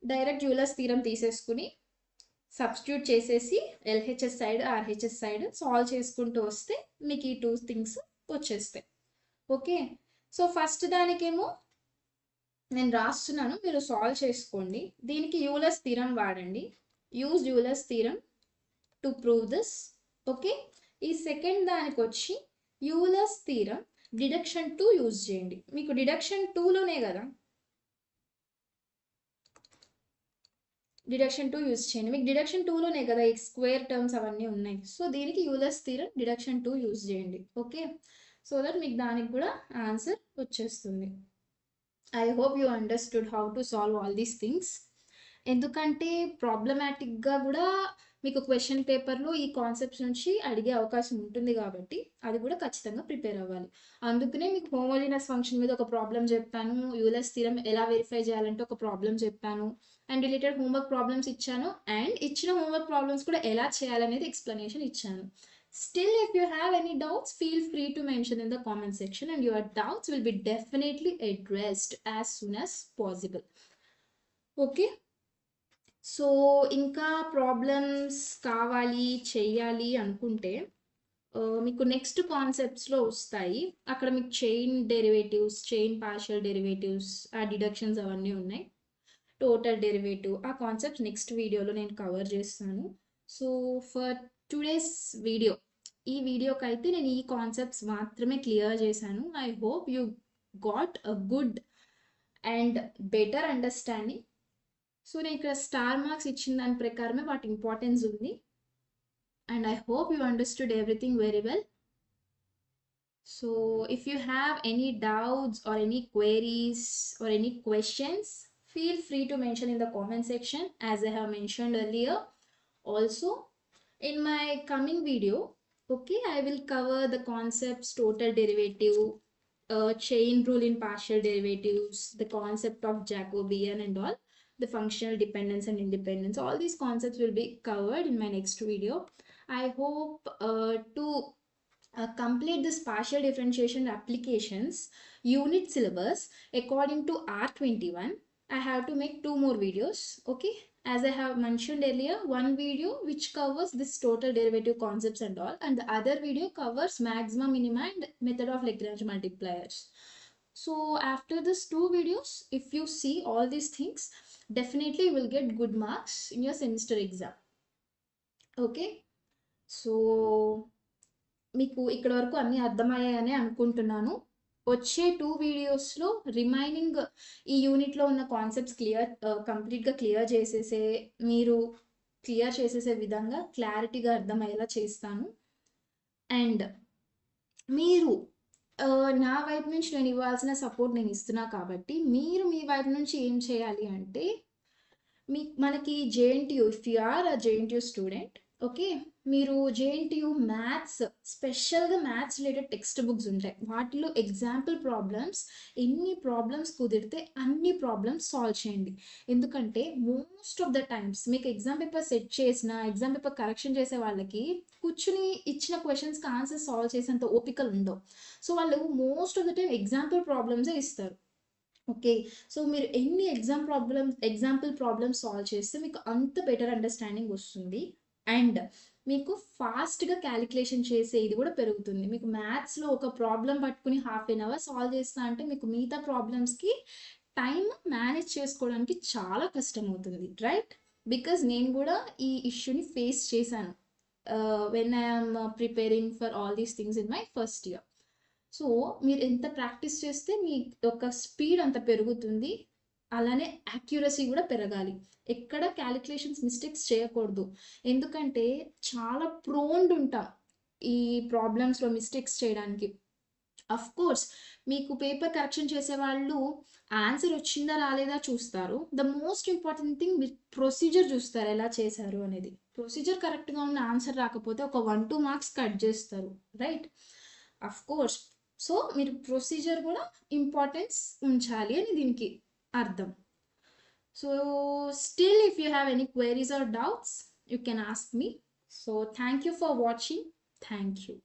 డైరెక్ట్ యూలర్స్ థీరం తీసేసుకుని సబ్స్టిట్యూట్ చేసేసి LHS side RHS side solve చేసుకుంటూ వస్తే మీకు ఈ టూ థింగ్స్ వచ్చేస్తాయి. ఓకే, సో ఫస్ట్ దానికేమో నేను రాస్తున్నాను, మీరు సాల్వ్ చేసుకోండి. దీనికి యూలర్స్ థీరం వాడండి. Use Euler's theorem to prove this. Okay, ఈ సెకండ్ దానికి వచ్చి యూలర్స్ థీరం డిడక్షన్ 2 యూజ్ చేయండి. మీకు డిడక్షన్ 2లోనే కదా డిడక్షన్ 2 యూజ్ చేయండి. మీకు డిడక్షన్ 2లోనే కదా ఈ స్క్వేర్ టర్మ్స్ అవన్నీ ఉన్నాయి. సో దీనికి యూలర్స్ థీరం డిడక్షన్ 2 యూజ్ చేయండి. ఓకే, సో దట్ మీకు దానికి కూడా ఆన్సర్ వచ్చేస్తుంది. I hope you understood how to solve all these things. ఎందుకంటే ప్రాబ్లమాటిక్గా కూడా మీకు క్వశ్చన్ పేపర్లో ఈ కాన్సెప్ట్స్ నుంచి అడిగే అవకాశం ఉంటుంది కాబట్టి అది కూడా ఖచ్చితంగా ప్రిపేర్ అవ్వాలి. అందుకనే మీకు హోమోజినస్ ఫంక్షన్ మీద ఒక ప్రాబ్లం చెప్పాను, యూలర్స్ థీరం ఎలా వెరిఫై చేయాలంటే ఒక ప్రాబ్లం చెప్పాను, అండ్ రిలేటెడ్ హోంవర్క్ ప్రాబ్లమ్స్ ఇచ్చాను, అండ్ ఇచ్చిన హోంవర్క్ ప్రాబ్లమ్స్ కూడా ఎలా చేయాలనేది ఎక్స్ప్లెనేషన్ ఇచ్చాను. Still, if you have any doubts, feel free to mention in the comment section and your doubts will be definitely addressed as soon as possible. Okay. So ఇంకా problems కావాలి చెయ్యాలి అనుకుంటే మీకు next కాన్సెప్ట్స్లో వస్తాయి. అక్కడ మీకు chain derivatives, chain partial derivatives, ఆ deductions అవన్నీ ఉన్నాయి. టోటల్ డెరివేటివ్, ఆ కాన్సెప్ట్స్ నెక్స్ట్ వీడియోలో నేను కవర్ చేస్తాను. సో ఫర్ టుడేస్ వీడియో, ఈ వీడియోకి అయితే నేను ఈ కాన్సెప్ట్స్ మాత్రమే క్లియర్ చేశాను. I hope you got a good and better understanding. So నేను ఇక్కడ స్టార్ మార్క్స్ ఇచ్చిన దాని ప్రకారమే వాటి ఇంపార్టెన్స్ ఉంది. And I hope you understood everything very well. So if you have any doubts or any queries or any questions, feel free to mention in the comment section as I have mentioned earlier. Also, in my coming video, okay, I will cover the concepts total derivative, chain rule in partial derivatives, the concept of Jacobian and all, the functional dependence and independence. All these concepts will be covered in my next video. I hope to complete this partial differentiation applications unit syllabus according to R21. I have to make 2 more videos. Okay, as I have mentioned earlier, one video which covers this total derivative concepts and all, and the other video covers maxima, minima and method of Lagrange multipliers. So after this 2 videos, if you see all these things, definitely you will get good marks in your semester exam. Okay, so మీకు ఇక్కడ వరకు అన్నీ అర్థమయ్యాయని అనుకుంటున్నాను. వచ్చే 2 వీడియోస్లో remaining ఈ యూనిట్లో ఉన్న కాన్సెప్ట్స్ కంప్లీట్గా క్లియర్ చేసేసే విధంగా క్లారిటీగా అర్థమయ్యేలా చేస్తాను. అండ్ మీరు నా వైపు నుంచి నేను ఇవ్వాల్సిన సపోర్ట్ నేను ఇస్తున్నా కాబట్టి మీరు మీ వైపు నుంచి ఏం చేయాలి అంటే మనకి JNTU, if you are a JNTU student, okay, మీరు జేఎన్టీయూ మ్యాథ్స్, స్పెషల్గా మ్యాథ్స్ రిలేటెడ్ టెక్స్ట్ బుక్స్ ఉంటాయి. వాటిలో ఎగ్జాంపుల్ ప్రాబ్లమ్స్, ఎన్ని ప్రాబ్లమ్స్ కుదిరితే అన్ని ప్రాబ్లమ్స్ సాల్వ్ చేయండి. ఎందుకంటే మోస్ట్ ఆఫ్ ద టైమ్స్ మీకు ఎగ్జామ్ పేపర్ సెట్ చేసిన, ఎగ్జామ్ పేపర్ కరెక్షన్ చేసే వాళ్ళకి కూర్చుని ఇచ్చిన క్వశ్చన్స్కి ఆన్సర్ సాల్వ్ చేసేంత ఓపికలు ఉండవు. సో వాళ్ళు most of the time example ప్రాబ్లమ్సే ఇస్తారు. ఓకే, సో మీరు ఎన్ని ఎగ్జాంపుల్ ప్రాబ్లమ్స్ సాల్వ్ చేస్తే మీకు అంత బెటర్ అండర్స్టాండింగ్ వస్తుంది. అండ్ మీకు ఫాస్ట్గా క్యాలిక్యులేషన్ చేసే ఇది కూడా పెరుగుతుంది. మీకు మ్యాథ్స్లో ఒక ప్రాబ్లం పట్టుకుని హాఫ్ ఎన్ అవర్ సాల్వ్ చేస్తా అంటే మీకు మిగతా ప్రాబ్లమ్స్కి టైం మేనేజ్ చేసుకోవడానికి చాలా కష్టం అవుతుంది, రైట్? బికాజ్ నేను కూడా ఈ ఇష్యూని ఫేస్ చేశాను when I'm preparing for all these things in my first year. So మీరు ఎంత ప్రాక్టీస్ చేస్తే మీ యొక్క స్పీడ్ అంత పెరుగుతుంది, అలానే యాక్యురసీ కూడా పెరగాలి. ఎక్కడ క్యాలిక్యులేషన్స్ మిస్టేక్స్ చేయకూడదు. ఎందుకంటే చాలా ప్రోన్ ఉంటాం ఈ ప్రాబ్లమ్స్లో మిస్టేక్స్ చేయడానికి. అఫ్ కోర్స్ మీకు పేపర్ కరెక్షన్ చేసే వాళ్ళు ఆన్సర్ వచ్చిందా రాలేదా చూస్తారు. ద మోస్ట్ ఇంపార్టెంట్ థింగ్ మీరు ప్రొసీజర్ చూస్తారు, ఎలా చేశారు అనేది. ప్రొసీజర్ కరెక్ట్గా ఉన్న ఆన్సర్ రాకపోతే ఒక 1-2 మార్క్స్ కట్ చేస్తారు, రైట్? Of course. సో మీరు ప్రొసీజర్ కూడా ఇంపార్టెన్స్ ఉంచాలి అని దీనికి అర్థం. So still if you have any queries or doubts you can ask me. So thank you for watching. Thank you.